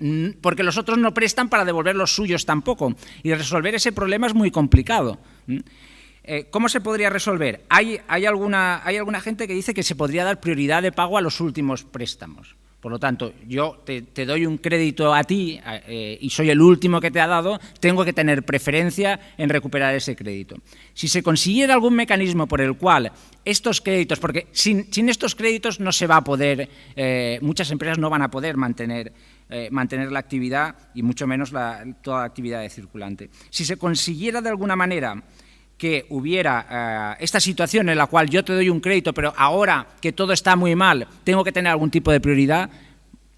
los otros no prestan para devolver los suyos tampoco. Y resolver ese problema es muy complicado. ¿Cómo se podría resolver? Hay alguna gente que dice que se podría dar prioridad de pago a los últimos préstamos. Por lo tanto, yo te doy un crédito a ti y soy el último que te ha dado, tengo que tener preferencia en recuperar ese crédito. Si se consiguiera algún mecanismo por el cual estos créditos, porque sin estos créditos no se va a poder, muchas empresas no van a poder mantener la actividad y mucho menos toda la actividad de circulante. Si se consiguiera de alguna manera que hubiera esta situación en la cual yo te doy un crédito, pero ahora que todo está muy mal, tengo que tener algún tipo de prioridad,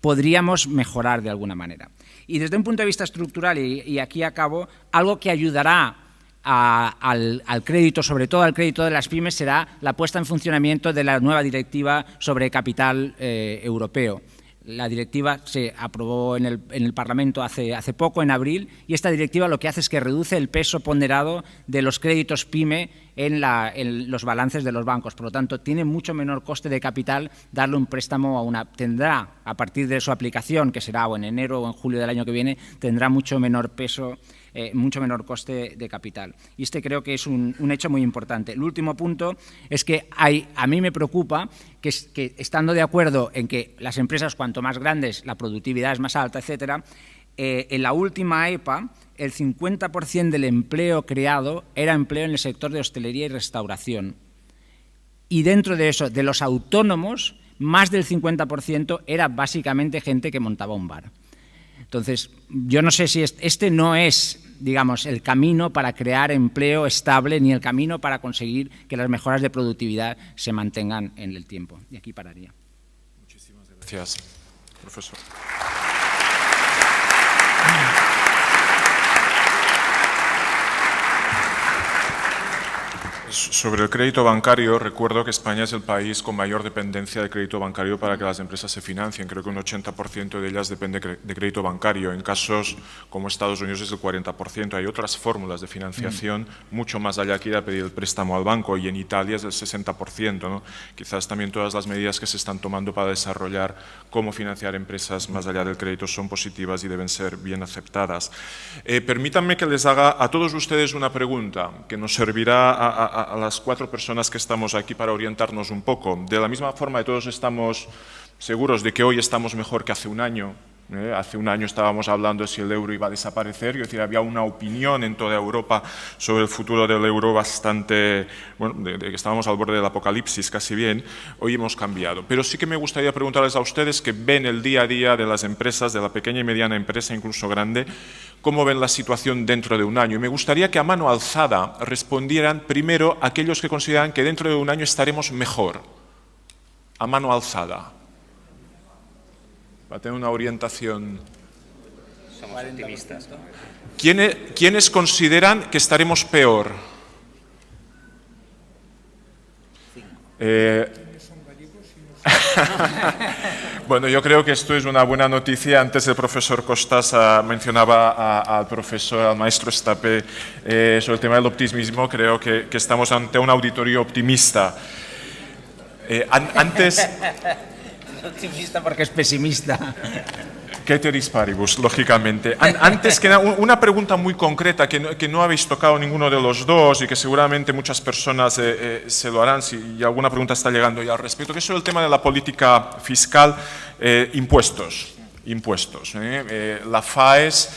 podríamos mejorar de alguna manera. Y desde un punto de vista estructural, y aquí acabo, algo que ayudará al crédito, sobre todo al crédito de las pymes, será la puesta en funcionamiento de la nueva directiva sobre capital europeo. La directiva se aprobó en el Parlamento hace poco, en abril, y esta directiva lo que hace es que reduce el peso ponderado de los créditos PYME en los balances de los bancos. Por lo tanto, tiene mucho menor coste de capital darle un préstamo tendrá, a partir de su aplicación, que será o en enero o en julio del año que viene, tendrá mucho menor peso, mucho menor coste de capital. Y este creo que es un hecho muy importante. El último punto es que a mí me preocupa que estando de acuerdo en que las empresas, cuanto más grandes, la productividad es más alta, etcétera, en la última EPA, el 50% del empleo creado era empleo en el sector de hostelería y restauración. Y dentro de eso, de los autónomos, más del 50% era básicamente gente que montaba un bar. Entonces, yo no sé si este no es, digamos, el camino para crear empleo estable ni el camino para conseguir que las mejoras de productividad se mantengan en el tiempo. Y aquí pararía. Muchísimas gracias, profesor. Sobre el crédito bancario, recuerdo que España es el país con mayor dependencia de crédito bancario para que las empresas se financien. Creo que un 80% de ellas depende de crédito bancario. En casos como Estados Unidos es el 40%. Hay otras fórmulas de financiación mucho más allá que ir a pedir el préstamo al banco, y en Italia es el 60%, ¿no? Quizás también todas las medidas que se están tomando para desarrollar cómo financiar empresas más allá del crédito son positivas y deben ser bien aceptadas. Permítanme que les haga a todos ustedes una pregunta que nos servirá a las 4 personas que estamos aquí para orientarnos un poco. De la misma forma que todos estamos seguros de que hoy estamos mejor que hace un año. Hace un año estábamos hablando de si el euro iba a desaparecer, es decir, había una opinión en toda Europa sobre el futuro del euro bastante, bueno, de que estábamos al borde del apocalipsis casi bien. Hoy hemos cambiado. Pero sí que me gustaría preguntarles a ustedes que ven el día a día de las empresas, de la pequeña y mediana empresa, incluso grande, cómo ven la situación dentro de un año. Y me gustaría que a mano alzada respondieran primero aquellos que consideran que dentro de un año estaremos mejor. A mano alzada. Va a tener una orientación. Somos optimistas. ¿Quiénes consideran que estaremos peor? Bueno, yo creo que esto es una buena noticia. Antes el profesor Costas mencionaba al maestro Estapé sobre el tema del optimismo. Creo que estamos ante un auditorio optimista. Antes... Optimista porque es pesimista. Ceteris paribus, lógicamente. Antes que nada, una pregunta muy concreta que no habéis tocado ninguno de los dos y que seguramente muchas personas se lo harán si alguna pregunta está llegando ya al respecto, que es sobre el tema de la política fiscal, impuestos. La FAES,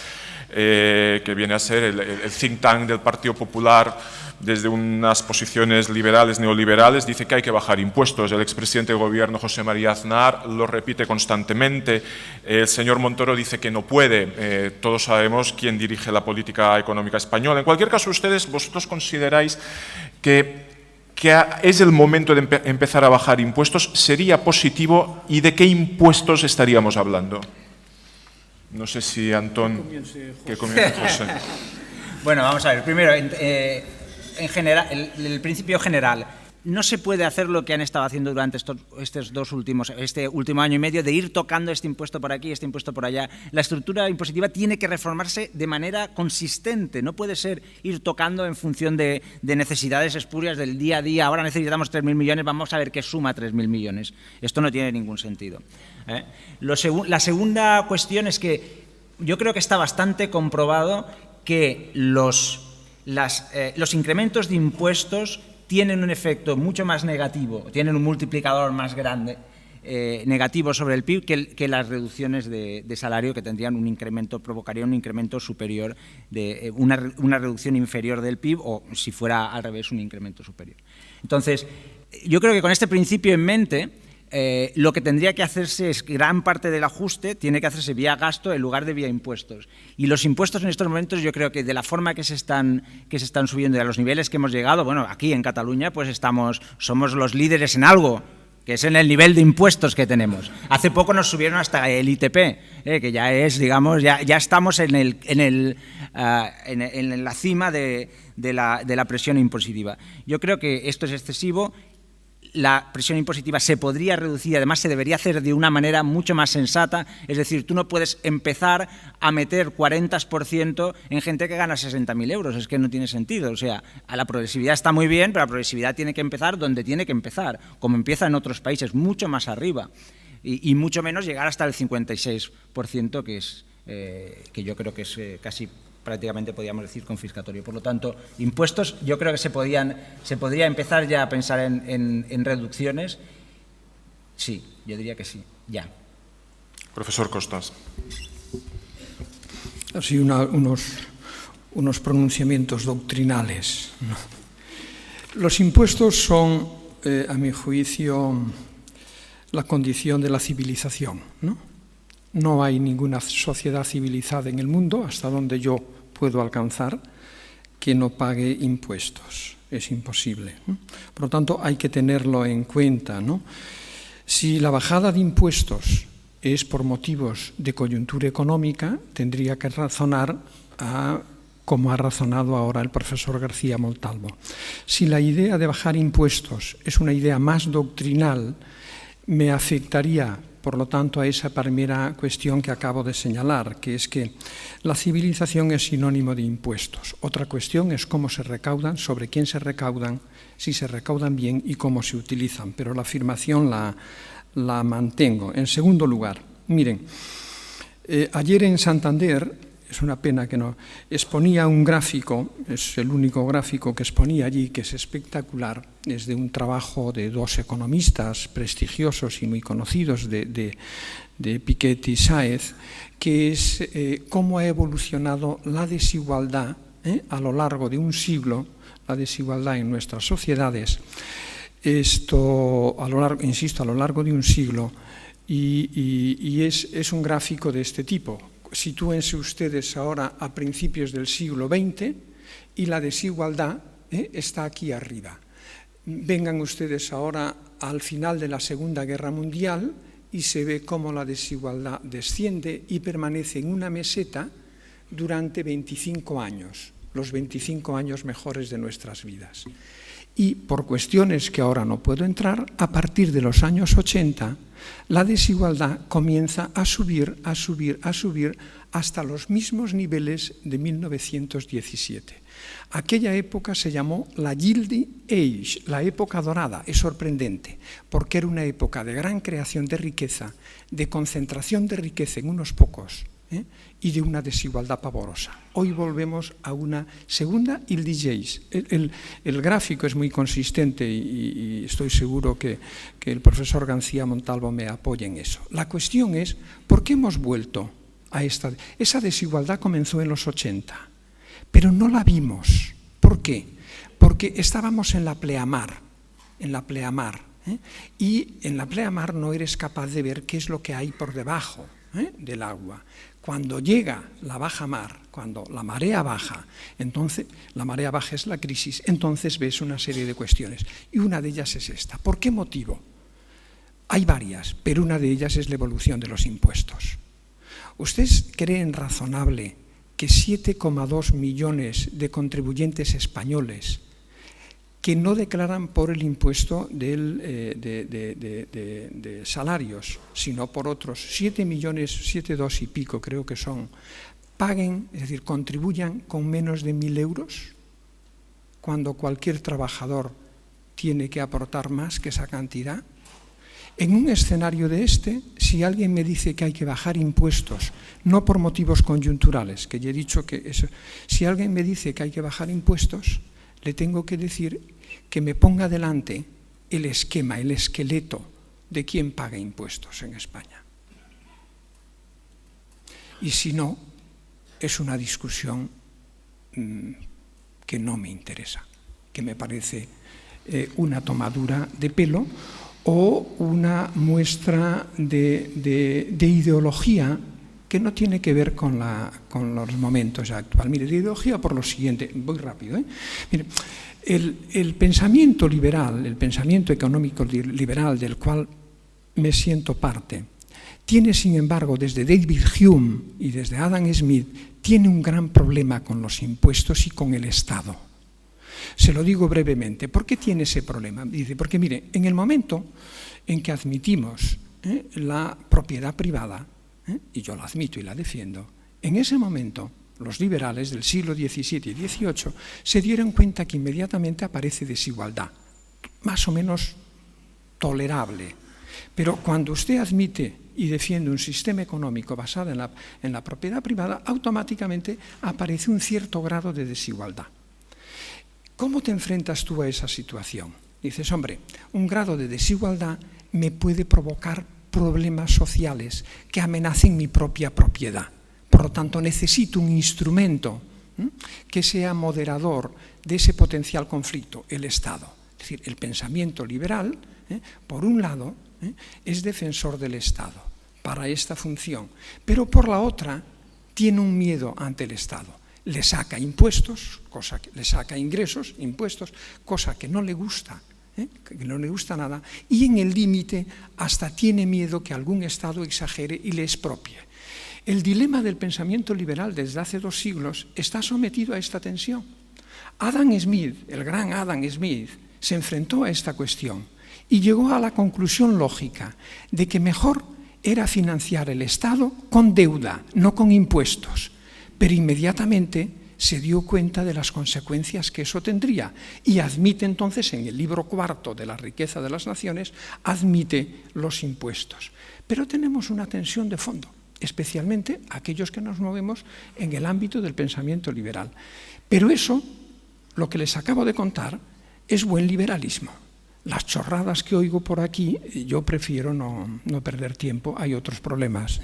que viene a ser el think tank del Partido Popular, desde unas posiciones liberales, neoliberales, dice que hay que bajar impuestos. El expresidente del gobierno, José María Aznar, lo repite constantemente. El señor Montoro dice que no puede. Todos sabemos quién dirige la política económica española. En cualquier caso, vosotros consideráis que es el momento de empezar a bajar impuestos. ¿Sería positivo? ¿Y de qué impuestos estaríamos hablando? No sé si Antón... Que comience José. Bueno, vamos a ver. Primero, en general, el principio general, no se puede hacer lo que han estado haciendo durante este último año y medio, de ir tocando este impuesto por aquí, este impuesto por allá. La estructura impositiva tiene que reformarse de manera consistente, no puede ser ir tocando en función de necesidades espurias del día a día. Ahora necesitamos 3.000 millones, vamos a ver qué suma 3.000 millones. Esto no tiene ningún sentido. La segunda cuestión es que yo creo que está bastante comprobado que los incrementos de impuestos tienen un efecto mucho más negativo, tienen un multiplicador más grande negativo sobre el PIB que las reducciones de salario, que tendrían un incremento, provocarían un incremento superior, de una reducción inferior del PIB, o si fuera al revés, un incremento superior. Entonces, yo creo que con este principio en mente, lo que tendría que hacerse es gran parte del ajuste tiene que hacerse vía gasto en lugar de vía impuestos. Y los impuestos en estos momentos, yo creo que de la forma que se están subiendo y a los niveles que hemos llegado, bueno, aquí en Cataluña pues somos los líderes en algo, que es en el nivel de impuestos que tenemos. Hace poco nos subieron hasta el ITP, que ya es, digamos, ya estamos en la cima de la presión impositiva. Yo creo que esto es excesivo. La presión impositiva se podría reducir y además se debería hacer de una manera mucho más sensata, es decir, tú no puedes empezar a meter 40% en gente que gana 60.000 euros, es que no tiene sentido. O sea, la progresividad está muy bien, pero la progresividad tiene que empezar donde tiene que empezar, como empieza en otros países, mucho más arriba, y mucho menos llegar hasta el 56%, que yo creo que es casi prácticamente podríamos decir confiscatorio. Por lo tanto, impuestos, yo creo que se podría empezar ya a pensar en reducciones. Sí, yo diría que sí, ya. Profesor Costas. Así unos pronunciamientos doctrinales, ¿no? Los impuestos son, a mi juicio, la condición de la civilización, ¿no? No hay ninguna sociedad civilizada en el mundo, hasta donde yo puedo alcanzar, que no pague impuestos. Es imposible, ¿no? Por lo tanto, hay que tenerlo en cuenta, ¿no? Si la bajada de impuestos es por motivos de coyuntura económica, tendría que razonar como ha razonado ahora el profesor García Montalvo. Si la idea de bajar impuestos es una idea más doctrinal, me afectaría, por lo tanto, a esa primera cuestión que acabo de señalar, que es que la civilización es sinónimo de impuestos. Otra cuestión es cómo se recaudan, sobre quién se recaudan, si se recaudan bien y cómo se utilizan, pero la afirmación la mantengo. En segundo lugar, miren, ayer en Santander, es una pena que no, exponía un gráfico, es el único gráfico que exponía allí, que es espectacular, es de un trabajo de dos economistas prestigiosos y muy conocidos, de Piketty y Sáez, que es cómo ha evolucionado la desigualdad a lo largo de un siglo, la desigualdad en nuestras sociedades, esto a lo largo de un siglo, y es un gráfico de este tipo. Sitúense ustedes ahora a principios del siglo XX y la desigualdad está aquí arriba. Vengan ustedes ahora al final de la Segunda Guerra Mundial y se ve cómo la desigualdad desciende y permanece en una meseta durante 25 años, los 25 años mejores de nuestras vidas. Y por cuestiones que ahora no puedo entrar, a partir de los años 80, la desigualdad comienza a subir, a subir, a subir, hasta los mismos niveles de 1917. Aquella época se llamó la Gilded Age, la época dorada. Es sorprendente, porque era una época de gran creación de riqueza, de concentración de riqueza en unos pocos, y de una desigualdad pavorosa. Hoy volvemos a una segunda Gilded Age. El gráfico es muy consistente y estoy seguro que el profesor García Montalvo me apoya en eso. La cuestión es, ¿por qué hemos vuelto a esa desigualdad? Comenzó en los 80, pero no la vimos. ¿Por qué? Porque estábamos en la pleamar, y en la pleamar no eres capaz de ver qué es lo que hay por debajo del agua. Cuando llega la baja mar, cuando la marea baja, entonces la marea baja es la crisis, entonces ves una serie de cuestiones. Y una de ellas es esta. ¿Por qué motivo? Hay varias, pero una de ellas es la evolución de los impuestos. ¿Ustedes creen razonable que 7,2 millones de contribuyentes españoles que no declaran por el impuesto de salarios, sino por otros 7 millones, 7,2 y pico creo que son, paguen, es decir, contribuyan con menos de 1.000 euros, cuando cualquier trabajador tiene que aportar más que esa cantidad? En un escenario de si alguien me dice que hay que bajar impuestos, no por motivos coyunturales, que ya he dicho que eso, si alguien me dice que hay que bajar impuestos, le tengo que decir que me ponga delante el esquema, el esqueleto de quién paga impuestos en España. Y si no, es una discusión que no me interesa, que me parece una tomadura de pelo o una muestra de ideología que no tiene que ver con los momentos actuales. Mire, de ideología por lo siguiente, voy rápido. Mire, el pensamiento liberal, el pensamiento económico liberal del cual me siento parte, tiene, sin embargo, desde David Hume y desde Adam Smith, tiene un gran problema con los impuestos y con el Estado. Se lo digo brevemente. ¿Por qué tiene ese problema? Dice, porque mire, en el momento en que admitimos la propiedad privada, y yo la admito y la defiendo, en ese momento los liberales del siglo XVII y XVIII se dieron cuenta que inmediatamente aparece desigualdad, más o menos tolerable. Pero cuando usted admite y defiende un sistema económico basado en la propiedad privada, automáticamente aparece un cierto grado de desigualdad. ¿Cómo te enfrentas tú a esa situación? Dices, hombre, un grado de desigualdad me puede provocar problemas sociales que amenacen mi propia propiedad. Por lo tanto, necesito un instrumento que sea moderador de ese potencial conflicto, el Estado. Es decir, el pensamiento liberal, por un lado, es defensor del Estado para esta función, pero por la otra tiene un miedo ante el Estado. Le saca impuestos, le saca ingresos, impuestos, cosa que no le gusta, que no le gusta nada, y en el límite hasta tiene miedo que algún Estado exagere y le expropie. El dilema del pensamiento liberal desde hace 2 siglos está sometido a esta tensión. Adam Smith, el gran Adam Smith, se enfrentó a esta cuestión y llegó a la conclusión lógica de que mejor era financiar el Estado con deuda, no con impuestos, pero inmediatamente se dio cuenta de las consecuencias que eso tendría y admite entonces en el libro 4 de la riqueza de las naciones, admite los impuestos. Pero tenemos una tensión de fondo, especialmente aquellos que nos movemos en el ámbito del pensamiento liberal. Pero eso, lo que les acabo de contar, es buen liberalismo. Las chorradas que oigo por aquí, yo prefiero no perder tiempo, hay otros problemas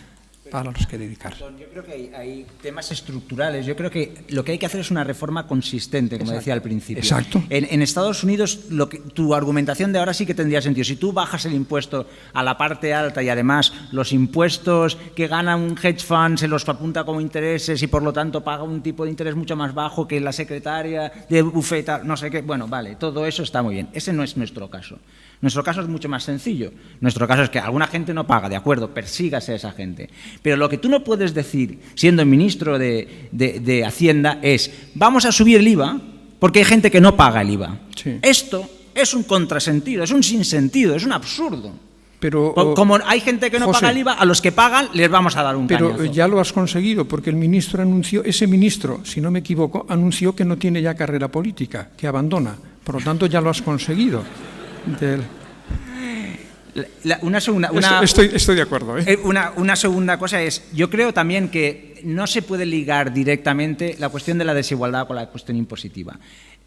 para los que dedicar. Yo creo que hay temas estructurales. Yo creo que lo que hay que hacer es una reforma consistente, como decía al principio. Exacto. En Estados Unidos, tu argumentación de ahora sí que tendría sentido. Si tú bajas el impuesto a la parte alta y además los impuestos que gana un hedge fund se los apunta como intereses y por lo tanto paga un tipo de interés mucho más bajo que la secretaria de bufeta, no sé qué. Bueno, vale, todo eso está muy bien. Ese no es nuestro caso. Nuestro caso es mucho más sencillo. Nuestro caso es que alguna gente no paga, de acuerdo, persígase a esa gente. Pero lo que tú no puedes decir, siendo ministro de Hacienda, es vamos a subir el IVA porque hay gente que no paga el IVA. Sí. Esto es un contrasentido, es un sinsentido, es un absurdo. Pero, como hay gente que no José, paga el IVA, a los que pagan les vamos a dar un pero cañazo. ya lo has conseguido, porque el ministro anunció, ese ministro, si no me equivoco, anunció que no tiene ya carrera política, que abandona. Por lo tanto, ya lo has conseguido. Estoy de acuerdo. Una segunda cosa es, yo creo también que no se puede ligar directamente la cuestión de la desigualdad con la cuestión impositiva.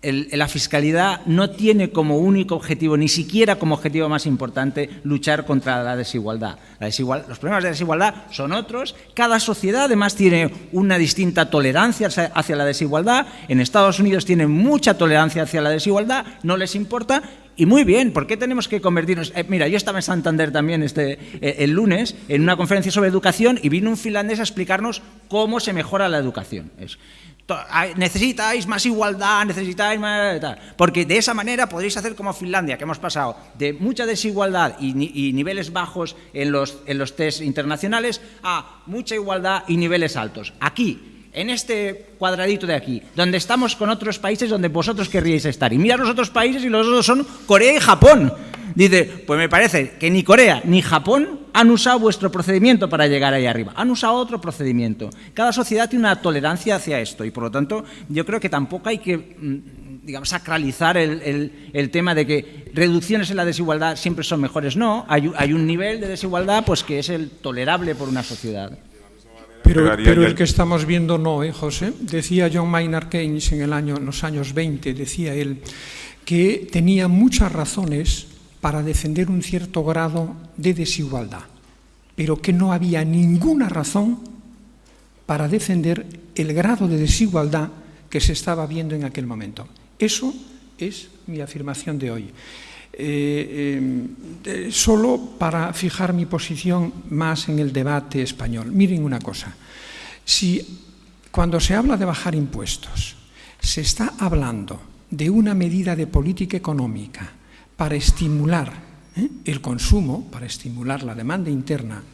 La fiscalidad no tiene como único objetivo, ni siquiera como objetivo más importante, luchar contra la desigualdad. Los problemas de desigualdad son otros. Cada sociedad además tiene una distinta tolerancia hacia la desigualdad. En Estados Unidos tienen mucha tolerancia hacia la desigualdad, no les importa. Y muy bien, ¿por qué tenemos que convertirnos? Mira, yo estaba en Santander también el lunes en una conferencia sobre educación y vino un finlandés a explicarnos cómo se mejora la educación. Necesitáis más igualdad, necesitáis más... Porque de esa manera podréis hacer como Finlandia, que hemos pasado de mucha desigualdad y niveles bajos en los test internacionales a mucha igualdad y niveles altos. Aquí, en este cuadradito de aquí, donde estamos con otros países donde vosotros querríais estar. Y mirad los otros países y los otros son Corea y Japón. Dice, pues me parece que ni Corea ni Japón han usado vuestro procedimiento para llegar ahí arriba. Han usado otro procedimiento. Cada sociedad tiene una tolerancia hacia esto y, por lo tanto, yo creo que tampoco hay que, digamos, sacralizar el tema de que reducciones en la desigualdad siempre son mejores. No, hay un nivel de desigualdad pues que es el tolerable por una sociedad. Pero el que estamos viendo no, José. Decía John Maynard Keynes en los años 20, decía él, que tenía muchas razones para defender un cierto grado de desigualdad, pero que no había ninguna razón para defender el grado de desigualdad que se estaba viendo en aquel momento. Eso es mi afirmación de hoy. Solo para fijar mi posición más en el debate español. Miren una cosa, si cuando se habla de bajar impuestos se está hablando de una medida de política económica para estimular el consumo, para estimular la demanda interna,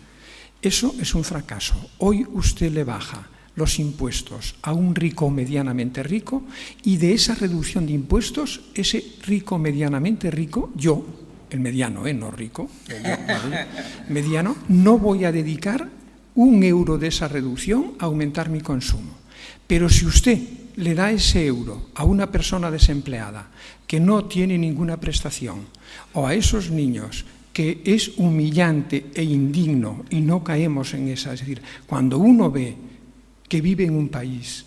eso es un fracaso. Hoy usted le baja los impuestos a un rico o medianamente rico y de esa reducción de impuestos, ese rico medianamente rico, yo, el mediano, no rico, mediano, no voy a dedicar €1 de esa reducción a aumentar mi consumo. Pero si usted le da ese euro a una persona desempleada que no tiene ninguna prestación o a esos niños que es humillante e indigno y no caemos en esa, es decir, cuando uno ve que vive en un país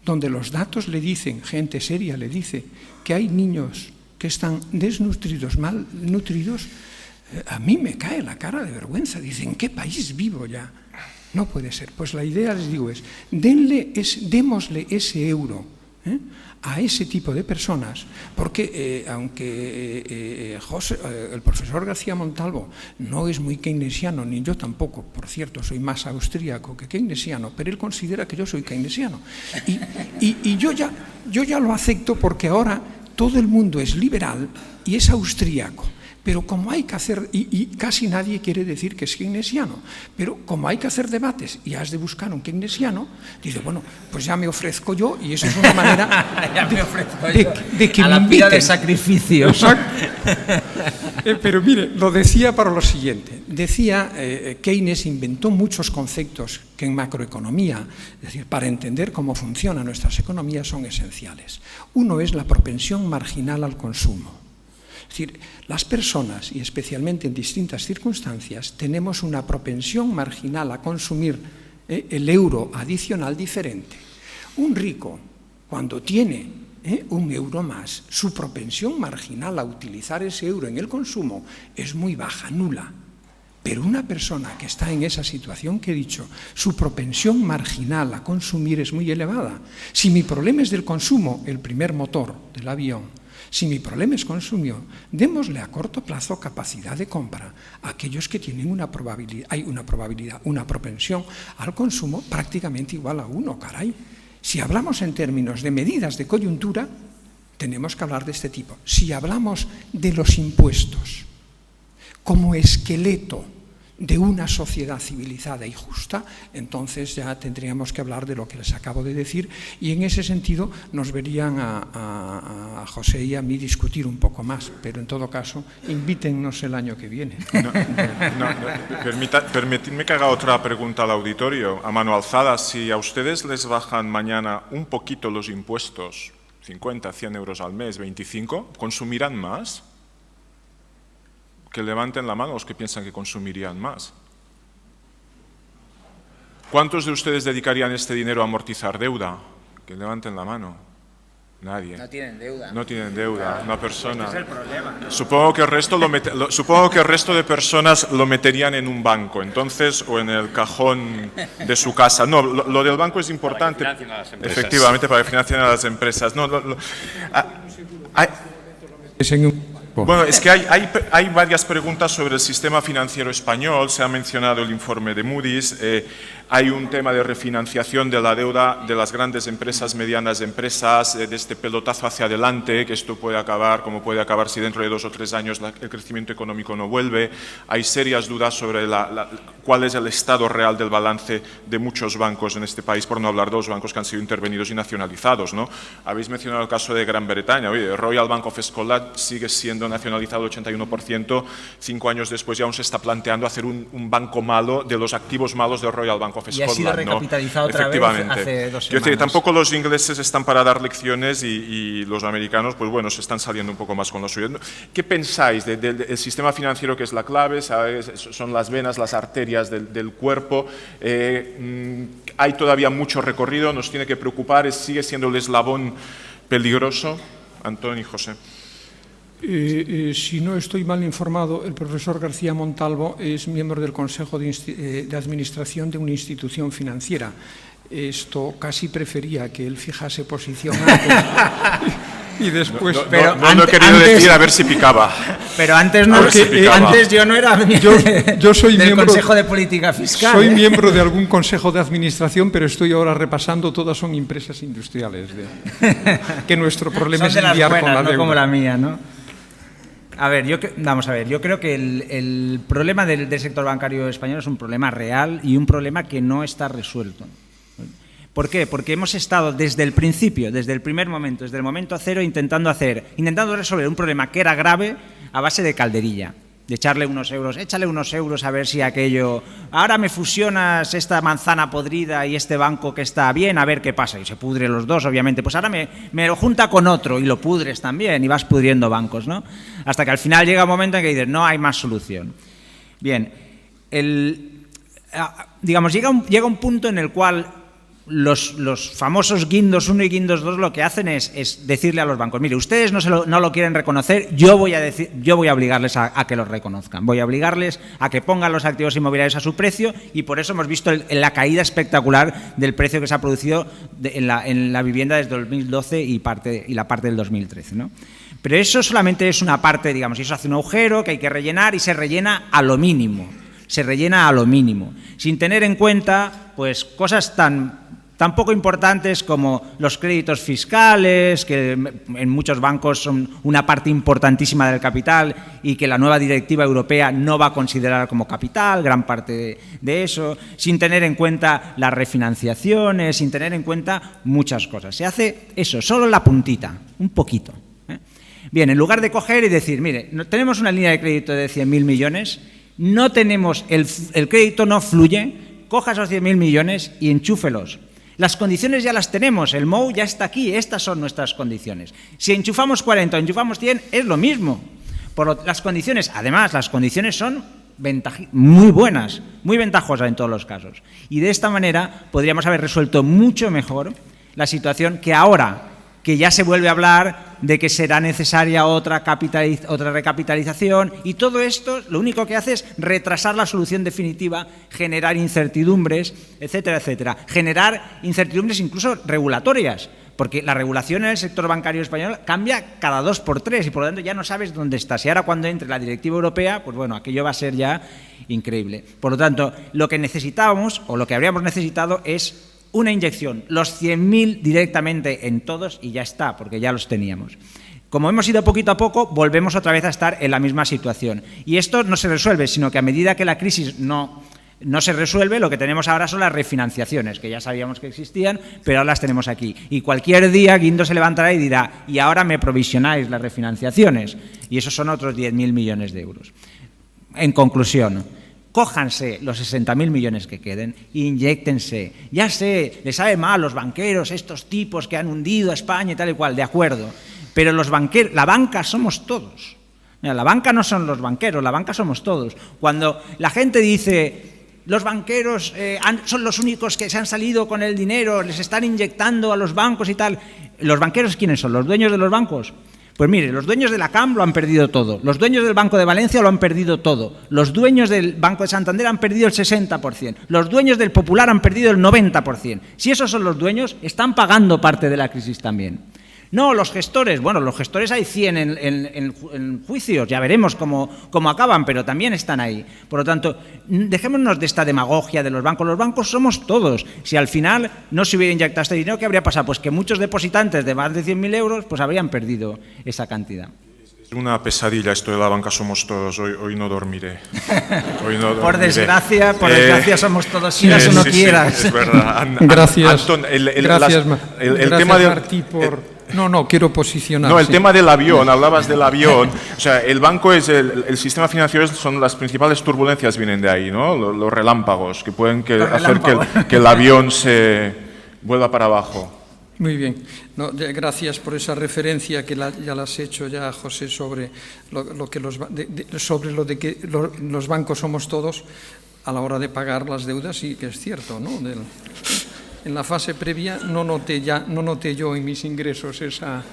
donde los datos le dicen, gente seria le dice, que hay niños que están desnutridos, malnutridos, a mí me cae la cara de vergüenza. Dicen, ¿en qué país vivo ya? No puede ser. Pues la idea, les digo, es démosle ese euro a ese tipo de personas, porque aunque el profesor García Montalvo no es muy keynesiano, ni yo tampoco, por cierto, soy más austríaco que keynesiano, pero él considera que yo soy keynesiano. Y yo ya lo acepto porque ahora todo el mundo es liberal y es austríaco. Pero como hay que hacer, y casi nadie quiere decir que es keynesiano, pero como hay que hacer debates y has de buscar un keynesiano, dice, bueno, pues ya me ofrezco yo y eso es una manera de que a me la pira inviten. de sacrificio. Pero mire, lo decía para lo siguiente. Decía, Keynes inventó muchos conceptos que en macroeconomía, es decir, para entender cómo funcionan nuestras economías, son esenciales. Uno es la propensión marginal al consumo. Es decir, las personas, y especialmente en distintas circunstancias, tenemos una propensión marginal a consumir el euro adicional diferente. Un rico, cuando tiene €1 más, su propensión marginal a utilizar ese euro en el consumo es muy baja, nula. Pero una persona que está en esa situación que he dicho, su propensión marginal a consumir es muy elevada. Si mi problema es del consumo, el primer motor del avión, si mi problema es consumo, démosle a corto plazo capacidad de compra a aquellos que tienen una propensión al consumo prácticamente igual a 1, caray. Si hablamos en términos de medidas de coyuntura, tenemos que hablar de este tipo. Si hablamos de los impuestos, como esqueleto de una sociedad civilizada y justa, entonces ya tendríamos que hablar de lo que les acabo de decir, y en ese sentido nos verían a José y a mí discutir un poco más, pero en todo caso, invítennos el año que viene. Permitidme que haga otra pregunta al auditorio, a mano alzada. Si a ustedes les bajan mañana un poquito los impuestos, 50, 100 euros al mes, 25, ¿consumirán más? Que levanten la mano los que piensan que consumirían más. ¿Cuántos de ustedes dedicarían este dinero a amortizar deuda? Que levanten la mano. Nadie. No tienen deuda. No tienen deuda, una persona. Este es el problema, ¿no? Supongo que el resto de personas lo meterían en un banco, entonces, o en el cajón de su casa. No, lo del banco es importante. Para que financien a las empresas. Efectivamente, para que financien a las empresas. No, bueno, es que hay varias preguntas sobre el sistema financiero español. Se ha mencionado el informe de Moody's. Hay un tema de refinanciación de la deuda de las grandes empresas, medianas empresas, de este pelotazo hacia adelante, que esto puede acabar, como puede acabar si dentro de 2 o 3 años el crecimiento económico no vuelve. Hay serias dudas sobre cuál es el estado real del balance de muchos bancos en este país, por no hablar de los bancos que han sido intervenidos y nacionalizados, ¿no? Habéis mencionado el caso de Gran Bretaña. Oye, Royal Bank of Scotland sigue siendo nacionalizado el 81%. 5 años después ya aún se está planteando hacer un banco malo de los activos malos del Royal Bank of Scotland. Y ha sido recapitalizado otra vez hace 2 semanas. Decir, tampoco los ingleses están para dar lecciones y los americanos, pues bueno, se están saliendo un poco más con lo suyo. ¿Qué pensáis del sistema financiero, que es la clave? ¿Sabes? Son las venas, las arterias del cuerpo. Hay todavía mucho recorrido, nos tiene que preocupar, sigue siendo el eslabón peligroso. Antonio y José. Si no estoy mal informado, el profesor García Montalvo es miembro del Consejo de Administración de una institución financiera. Esto casi prefería que él fijase posición antes y después... No lo he querido decir, a ver si picaba. Pero antes no, antes yo no era yo soy del miembro, Consejo de Política Fiscal. Soy miembro de algún consejo de administración, pero estoy ahora repasando, todas son empresas industriales. Que nuestro problema son es lidiar buenas, con la deuda. no como la mía, ¿no? A ver, vamos a ver, yo creo que el problema del sector bancario español es un problema real y un problema que no está resuelto. ¿Por qué? Porque hemos estado desde el principio, desde el primer momento, desde el momento cero, intentando resolver un problema que era grave a base de calderilla, de echarle unos euros, échale unos euros a ver si aquello... Ahora me fusionas esta manzana podrida y este banco que está bien, a ver qué pasa. Y se pudre los dos, obviamente. Pues ahora me lo junta con otro y lo pudres también y vas pudriendo bancos, ¿no? Hasta que al final llega un momento en que dices, no hay más solución. Bien, digamos, llega un punto en el cual los famosos guindos 1 y guindos 2 lo que hacen es decirle a los bancos, mire, ustedes no lo quieren reconocer, yo voy a obligarles a que lo reconozcan, voy a obligarles a que pongan los activos inmobiliarios a su precio, y por eso hemos visto la caída espectacular del precio que se ha producido en la vivienda desde 2012 y la parte del 2013, ¿no? Pero eso solamente es una parte, digamos, y eso hace un agujero que hay que rellenar y se rellena a lo mínimo. Sin tener en cuenta pues cosas tan poco importantes como los créditos fiscales, que en muchos bancos son una parte importantísima del capital y que la nueva directiva europea no va a considerar como capital, gran parte de eso, sin tener en cuenta las refinanciaciones, sin tener en cuenta muchas cosas. Se hace eso, solo la puntita, un poquito. Bien, en lugar de coger y decir, mire, tenemos una línea de crédito de 100.000 millones, no tenemos, el crédito no fluye, coja esos 100.000 millones y enchúfelos. Las condiciones ya las tenemos, el MOU ya está aquí, estas son nuestras condiciones. Si enchufamos 40 o enchufamos 100, es lo mismo. Las condiciones, además, las condiciones son muy buenas, muy ventajosas en todos los casos. Y de esta manera podríamos haber resuelto mucho mejor la situación que ahora, que ya se vuelve a hablar de que será necesaria otra recapitalización, y todo esto lo único que hace es retrasar la solución definitiva, generar incertidumbres, etcétera, etcétera. Generar incertidumbres incluso regulatorias, porque la regulación en el sector bancario español cambia cada 2 por 3 y por lo tanto ya no sabes dónde estás. Y ahora cuando entre la directiva europea, pues bueno, aquello va a ser ya increíble. Por lo tanto, lo que necesitábamos o lo que habríamos necesitado es una inyección, los 100.000 directamente en todos y ya está, porque ya los teníamos. Como hemos ido poquito a poco, volvemos otra vez a estar en la misma situación. Y esto no se resuelve, sino que a medida que la crisis no se resuelve, lo que tenemos ahora son las refinanciaciones, que ya sabíamos que existían, pero ahora las tenemos aquí. Y cualquier día Guindo se levantará y dirá, y ahora me provisionáis las refinanciaciones. Y esos son otros 10.000 millones de euros. En conclusión, cójanse los 60.000 millones que queden, inyéctense. Ya sé, les sabe mal los banqueros, estos tipos que han hundido a España y tal y cual, de acuerdo. Pero los banqueros, la banca somos todos. Mira, la banca no son los banqueros, la banca somos todos. Cuando la gente dice, los banqueros son los únicos que se han salido con el dinero, les están inyectando a los bancos y tal. ¿Los banqueros quiénes son? ¿Los dueños de los bancos? Pues mire, los dueños de la CAM lo han perdido todo, los dueños del Banco de Valencia lo han perdido todo, los dueños del Banco de Santander han perdido el 60%, los dueños del Popular han perdido el 90%. Si esos son los dueños, están pagando parte de la crisis también. No, los gestores, bueno, los gestores hay 100 en juicios, ya veremos cómo acaban, pero también están ahí. Por lo tanto, dejémonos de esta demagogia de los bancos somos todos. Si al final no se hubiera inyectado este dinero, ¿qué habría pasado? Pues que muchos depositantes de más de 100.000 euros pues habrían perdido esa cantidad. Es una pesadilla esto de la banca somos todos, hoy no dormiré. Por desgracia somos todos, si o no quieras. Sí, es verdad. Gracias. Anton, gracias, el tema de... Martí, por... No, quiero posicionar. No, el tema del avión, hablabas del avión. O sea, el banco es el sistema financiero, son las principales turbulencias vienen de ahí, ¿no? Los relámpagos que pueden hacer que el avión se vuelva para abajo. Muy bien. No, gracias por esa referencia que ya la has hecho ya, José, sobre lo que que los bancos somos todos a la hora de pagar las deudas, sí que es cierto, ¿no? En la fase previa no noté yo en mis ingresos esa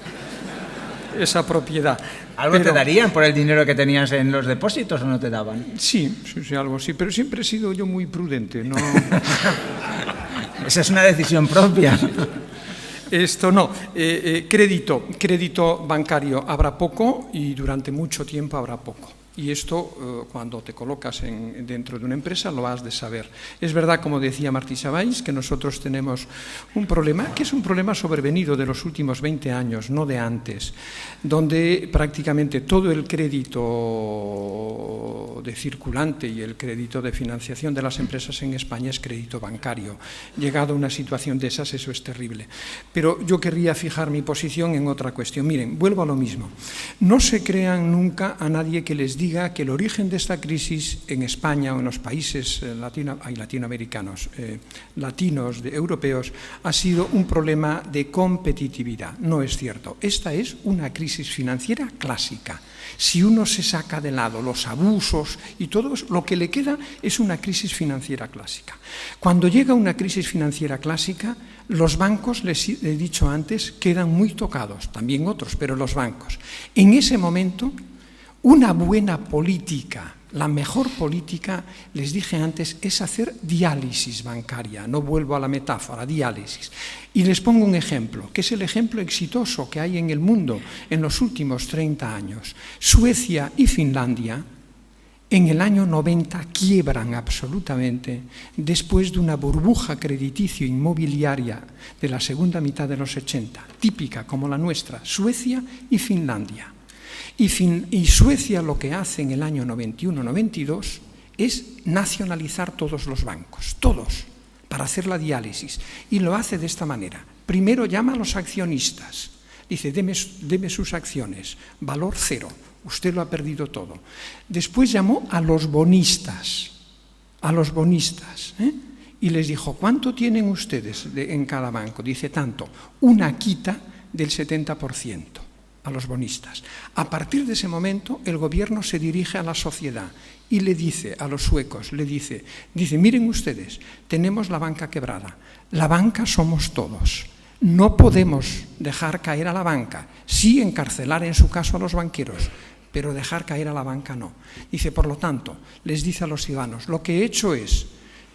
propiedad. ¿Algo te darían por el dinero que tenías en los depósitos o no te daban? Sí, algo sí, pero siempre he sido yo muy prudente, ¿no? Esa es una decisión propia. Esto no. Crédito bancario habrá poco y durante mucho tiempo habrá poco. Y esto, cuando te colocas dentro de una empresa, lo has de saber. Es verdad, como decía Martí Sabáis, que nosotros tenemos un problema, que es un problema sobrevenido de los últimos 20 años, no de antes, donde prácticamente todo el crédito de circulante y el crédito de financiación de las empresas en España es crédito bancario. Llegado a una situación de esas, eso es terrible. Pero yo querría fijar mi posición en otra cuestión. Miren, vuelvo a lo mismo. No se crean nunca a nadie que les diga que el origen de esta crisis en España o en los países latinoamericanos, europeos, ha sido un problema de competitividad. No es cierto. Esta es una crisis financiera clásica. Si uno se saca de lado los abusos y todo, lo que le queda es una crisis financiera clásica. Cuando llega una crisis financiera clásica, los bancos, les he dicho antes, quedan muy tocados, también otros, pero los bancos. En ese momento, una buena política, la mejor política, les dije antes, es hacer diálisis bancaria. No vuelvo a la metáfora, diálisis. Y les pongo un ejemplo, que es el ejemplo exitoso que hay en el mundo en los últimos 30 años. Suecia y Finlandia, en el año 90, quiebran absolutamente después de una burbuja crediticio inmobiliaria de la segunda mitad de los 80, típica como la nuestra, Suecia y Finlandia. Y Suecia lo que hace en el año 91-92 es nacionalizar todos los bancos, todos, para hacer la diálisis. Y lo hace de esta manera. Primero llama a los accionistas, dice, deme sus acciones, valor cero, usted lo ha perdido todo. Después llamó a los bonistas, y les dijo, ¿cuánto tienen ustedes en cada banco? Dice, tanto, una quita del 70%. A los bonistas. A partir de ese momento, el gobierno se dirige a la sociedad y le dice a los suecos, dice, miren ustedes, tenemos la banca quebrada, la banca somos todos, no podemos dejar caer a la banca, sí encarcelar en su caso a los banqueros, pero dejar caer a la banca no. Dice, por lo tanto, les dice a los ciudadanos, lo que he hecho es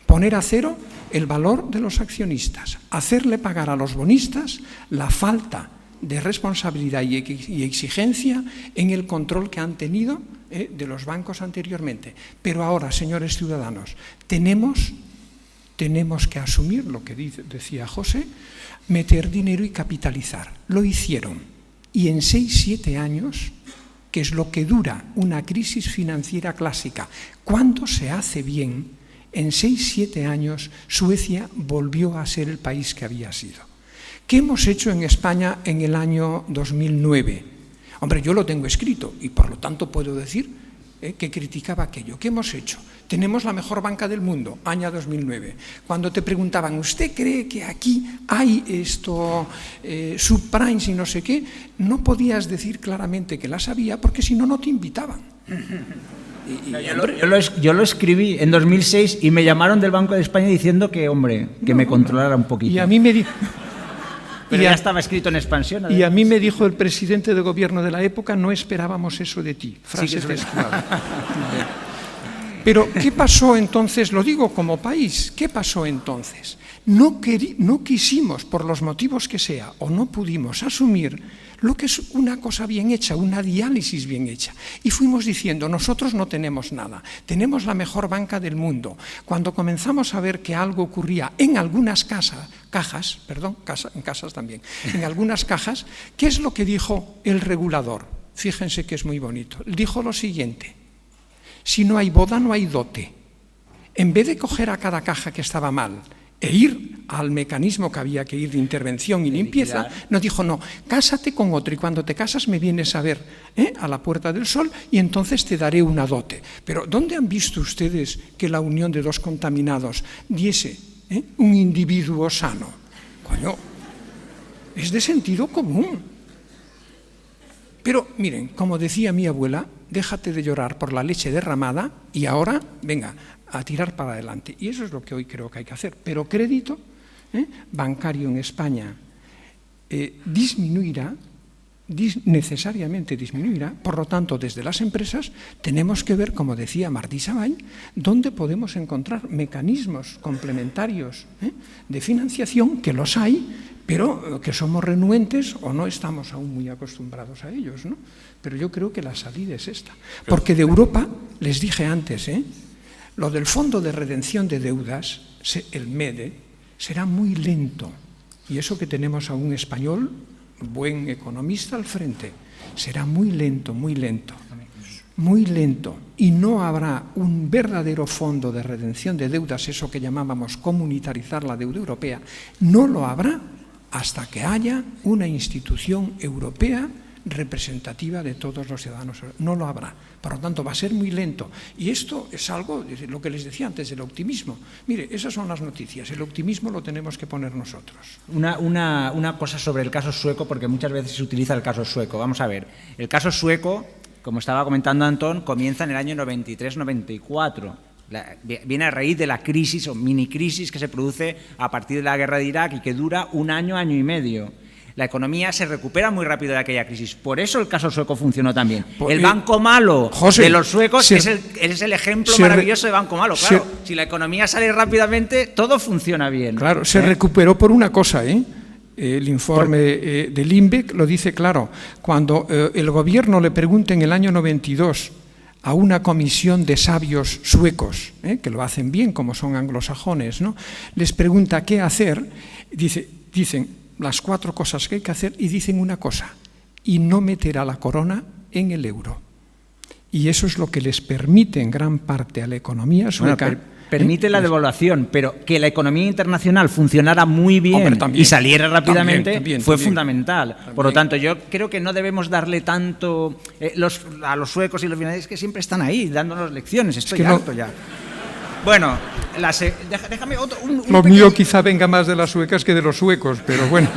poner a cero el valor de los accionistas, hacerle pagar a los bonistas la falta de responsabilidad y exigencia en el control que han tenido de los bancos anteriormente. Pero ahora, señores ciudadanos, tenemos que asumir lo que decía José, meter dinero y capitalizar. Lo hicieron. Y en 6-7 años, que es lo que dura una crisis financiera clásica, cuando se hace bien, en 6-7 años Suecia volvió a ser el país que había sido. ¿Qué hemos hecho en España en el año 2009? Hombre, yo lo tengo escrito y por lo tanto puedo decir que criticaba aquello. ¿Qué hemos hecho? Tenemos la mejor banca del mundo, año 2009. Cuando te preguntaban, ¿usted cree que aquí hay subprimes y no sé qué? No podías decir claramente que las había porque si no, no te invitaban. Yo lo escribí en 2006 y me llamaron del Banco de España diciendo que, hombre, que me controlara un poquito. Y a mí me dijo... Pero ya estaba escrito en expansión. Y a mí me dijo el presidente de gobierno de la época, no esperábamos eso de ti. Frase textual. Pero, ¿qué pasó entonces? Lo digo como país. ¿Qué pasó entonces? No quisimos, por los motivos que sea, o no pudimos asumir lo que es una cosa bien hecha, una diálisis bien hecha. Y fuimos diciendo, nosotros no tenemos nada, tenemos la mejor banca del mundo. Cuando comenzamos a ver que algo ocurría en algunas en algunas cajas, ¿qué es lo que dijo el regulador? Fíjense que es muy bonito. Dijo lo siguiente: si no hay boda, no hay dote. En vez de coger a cada caja que estaba mal e ir al mecanismo que había que ir de intervención y limpieza, nos dijo, no, cásate con otro y cuando te casas me vienes a ver a la Puerta del Sol y entonces te daré una dote. Pero ¿dónde han visto ustedes que la unión de dos contaminados diese un individuo sano? Coño, es de sentido común. Pero miren, como decía mi abuela, déjate de llorar por la leche derramada y ahora, venga, a tirar para adelante. Y eso es lo que hoy creo que hay que hacer. Pero crédito bancario en España necesariamente disminuirá. Por lo tanto, desde las empresas tenemos que ver, como decía Martí Savall, dónde podemos encontrar mecanismos complementarios de financiación, que los hay, pero que somos renuentes o no estamos aún muy acostumbrados a ellos, ¿no? Pero yo creo que la salida es esta. Porque de Europa, les dije antes, lo del Fondo de Redención de Deudas, el MEDE, será muy lento. Y eso que tenemos a un español, buen economista al frente, será muy lento, muy lento. Muy lento. Y no habrá un verdadero fondo de redención de deudas, eso que llamábamos comunitarizar la deuda europea, no lo habrá hasta que haya una institución europea representativa de todos los ciudadanos. No lo habrá. Por lo tanto, va a ser muy lento. Y esto es algo, lo que les decía antes, del optimismo. Mire, esas son las noticias. El optimismo lo tenemos que poner nosotros. Una cosa sobre el caso sueco, porque muchas veces se utiliza el caso sueco. Vamos a ver. El caso sueco, como estaba comentando Antón, comienza en el año 93-94. Viene a raíz de la crisis o mini crisis que se produce a partir de la guerra de Irak y que dura un año, año y medio. La economía se recupera muy rápido de aquella crisis. Por eso el caso sueco funcionó también. El banco malo de los suecos es el ejemplo maravilloso de banco malo. Claro, si la economía sale rápidamente, todo funciona bien. Claro, se recuperó por una cosa, El informe del INVEC lo dice claro. Cuando el gobierno le pregunta en el año 92 a una comisión de sabios suecos, que lo hacen bien como son anglosajones, ¿no? Les pregunta qué hacer, dicen las 4 cosas que hay que hacer y dicen una cosa: y no meter a la corona en el euro. Y eso es lo que les permite en gran parte a la economía sueca. Permite la devaluación, pero que la economía internacional funcionara muy bien y saliera rápidamente fue fundamental. Por lo tanto, yo creo que no debemos darle tanto a los suecos y los finlandeses, que siempre están ahí dándonos lecciones. Estoy harto ya. Bueno, déjame otro. Lo mío quizá venga más de las suecas que de los suecos, pero bueno.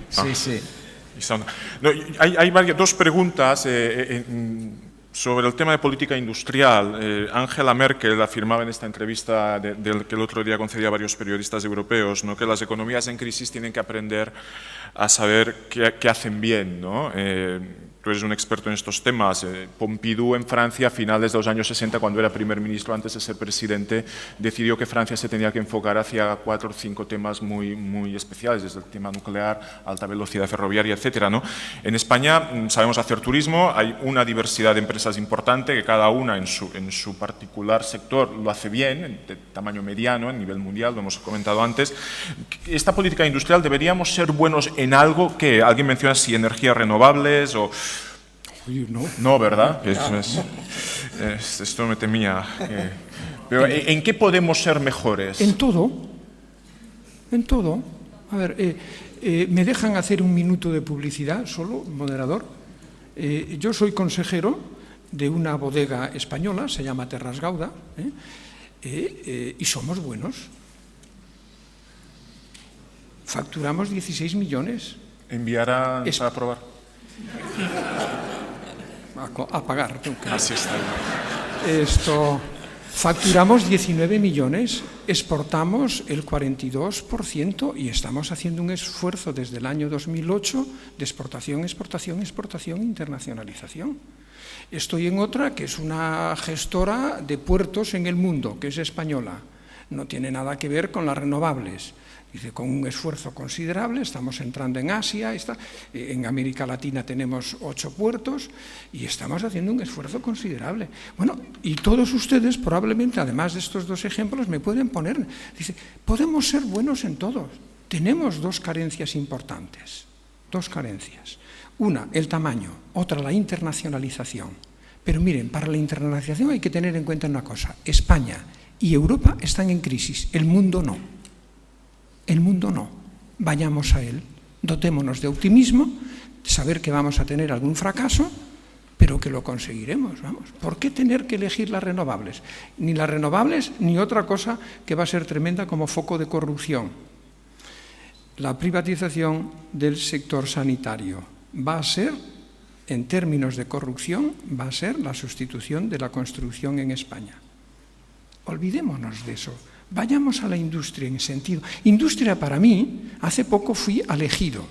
Sí. No, hay dos preguntas sobre el tema de política industrial. Angela Merkel afirmaba en esta entrevista que el otro día concedía a varios periodistas europeos, ¿no?, que las economías en crisis tienen que aprender a saber qué hacen bien, ¿no? tú eres un experto en estos temas. Pompidou en Francia, a finales de los años 60, cuando era primer ministro, antes de ser presidente, decidió que Francia se tenía que enfocar hacia 4 o 5 temas muy especiales, desde el tema nuclear, alta velocidad ferroviaria, etcétera, ¿no? En España sabemos hacer turismo, hay una diversidad de empresas importante, que cada una en su particular sector lo hace bien, de tamaño mediano, a nivel mundial, lo hemos comentado antes. Esta política industrial, ¿deberíamos ser buenos en algo que alguien menciona, si energías renovables o...? No. No, ¿verdad? Esto me temía. Pero ¿en qué podemos ser mejores? En todo. En todo. A ver, ¿me dejan hacer un minuto de publicidad solo, moderador? Yo soy consejero de una bodega española, se llama Terras Gauda, y somos buenos. Facturamos 16 millones. ¿Enviará para probar? A pagar. Así está. Facturamos 19 millones, exportamos el 42% y estamos haciendo un esfuerzo desde el año 2008 de exportación, internacionalización. Estoy en otra que es una gestora de puertos en el mundo, que es española. No tiene nada que ver con las renovables. Dice, con un esfuerzo considerable, estamos entrando en Asia, en América Latina tenemos 8 puertos y estamos haciendo un esfuerzo considerable. Bueno, y todos ustedes probablemente, además de estos 2 ejemplos, me pueden poner, dice, podemos ser buenos en todos. Tenemos 2 carencias importantes, 2 carencias. Una, el tamaño, otra, la internacionalización. Pero miren, para la internacionalización hay que tener en cuenta una cosa, España y Europa están en crisis, el mundo no. El mundo no. Vayamos a él, dotémonos de optimismo, de saber que vamos a tener algún fracaso, pero que lo conseguiremos, vamos. ¿Por qué tener que elegir las renovables? Ni las renovables, ni otra cosa que va a ser tremenda como foco de corrupción. La privatización del sector sanitario va a ser, en términos de corrupción, va a ser la sustitución de la construcción en España. Olvidémonos de eso. Vayamos a la industria en sentido. Industria para mí, hace poco fui al Ejido,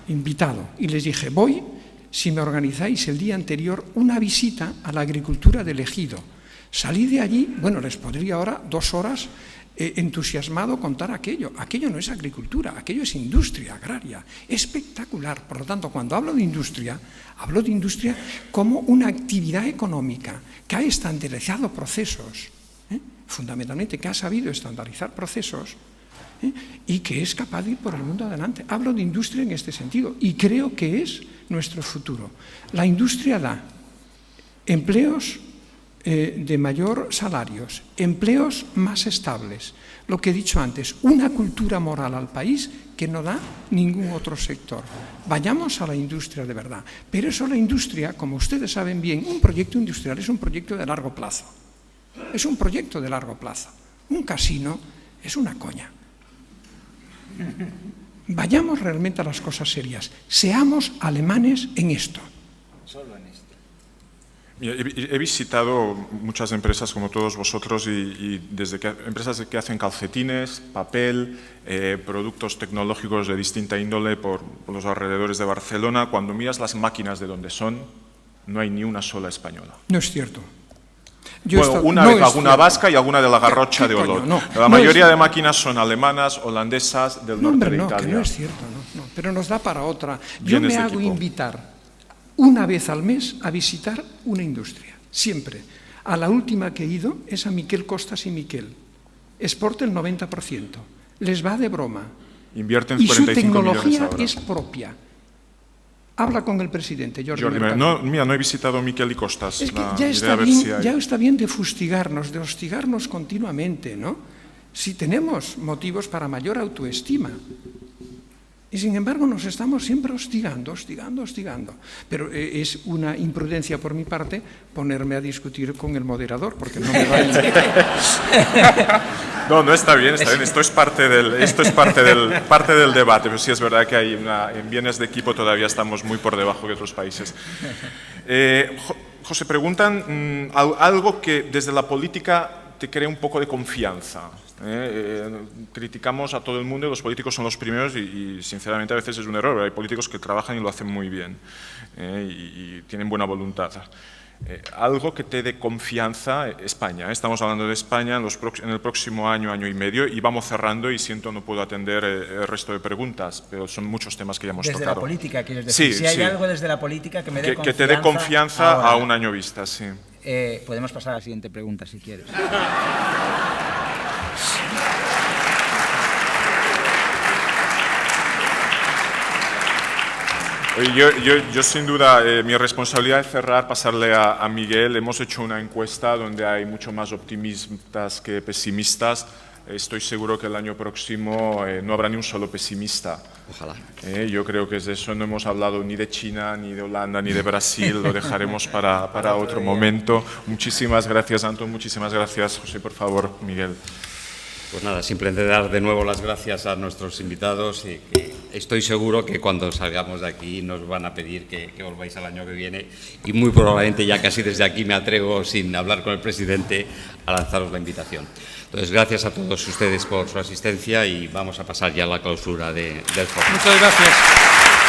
invitado, y les dije, voy, si me organizáis el día anterior, una visita a la agricultura del Ejido. Salí de allí, bueno, les podría ahora 2 horas entusiasmado contar aquello. Aquello no es agricultura, aquello es industria agraria. Espectacular. Por lo tanto, cuando hablo de industria como una actividad económica que ha estandarizado procesos, fundamentalmente que ha sabido estandarizar procesos y que es capaz de ir por el mundo adelante. Hablo de industria en este sentido y creo que es nuestro futuro. La industria da empleos de mayor salarios, empleos más estables. Lo que he dicho antes, una cultura moral al país que no da ningún otro sector. Vayamos a la industria de verdad. Pero eso, la industria, como ustedes saben bien, un proyecto industrial es un proyecto de largo plazo. Es un proyecto de largo plazo. Un casino es una coña. Vayamos realmente a las cosas serias. Seamos alemanes en esto. Solo en esto. He visitado muchas empresas como todos vosotros y empresas que hacen calcetines, papel, productos tecnológicos de distinta índole por los alrededores de Barcelona. Cuando miras las máquinas de donde son, no hay ni una sola española. No es cierto. Alguna vasca y alguna de la Garrocha de Olot. La mayoría de máquinas son alemanas, holandesas, del norte de Italia. Que no es cierto, no. Pero nos da para otra. Yo me hago invitar una vez al mes a visitar una industria, siempre. A la última que he ido es a Miquel Costas y Miquel. Exporta el 90%. Les va de broma. Invierten 45 y su tecnología ahora. Es propia. Habla con el presidente, Jordi Mercado. No he visitado Miquel y Costas. Es que ya está bien de fustigarnos, de hostigarnos continuamente, ¿no? Si tenemos motivos para mayor autoestima. Y sin embargo nos estamos siempre hostigando. Pero es una imprudencia por mi parte ponerme a discutir con el moderador, porque no me va a invitar. No está bien. Esto es parte del debate, pero sí es verdad que en bienes de equipo todavía estamos muy por debajo de otros países. José, preguntan algo que desde la política te crea un poco de confianza. Criticamos a todo el mundo y los políticos son los primeros y sinceramente a veces es un error. Hay políticos que trabajan y lo hacen muy bien y tienen buena voluntad. Algo que te dé confianza, España. Estamos hablando de España en el próximo año, año y medio, y vamos cerrando y siento no puedo atender el resto de preguntas, pero son muchos temas que ya hemos tocado. Desde la política, quieres decir. Sí, si hay sí. algo desde la política que me dé confianza. Que te dé confianza ahora. a un año vista, sí. Podemos pasar a la siguiente pregunta, si quieres. Yo sin duda, mi responsabilidad es cerrar, pasarle a Miguel. Hemos hecho una encuesta donde hay mucho más optimistas que pesimistas. Estoy seguro que el año próximo no habrá ni un solo pesimista. Ojalá. Yo creo que de eso no hemos hablado ni de China, ni de Holanda, ni de Brasil. Lo dejaremos para otro momento. Muchísimas gracias, Antón. Muchísimas gracias, José. Por favor, Miguel. Pues nada, simplemente dar de nuevo las gracias a nuestros invitados y que estoy seguro que cuando salgamos de aquí nos van a pedir que volváis al año que viene y muy probablemente ya casi desde aquí me atrevo, sin hablar con el presidente, a lanzaros la invitación. Entonces, gracias a todos ustedes por su asistencia y vamos a pasar ya a la clausura del foro. Muchas gracias.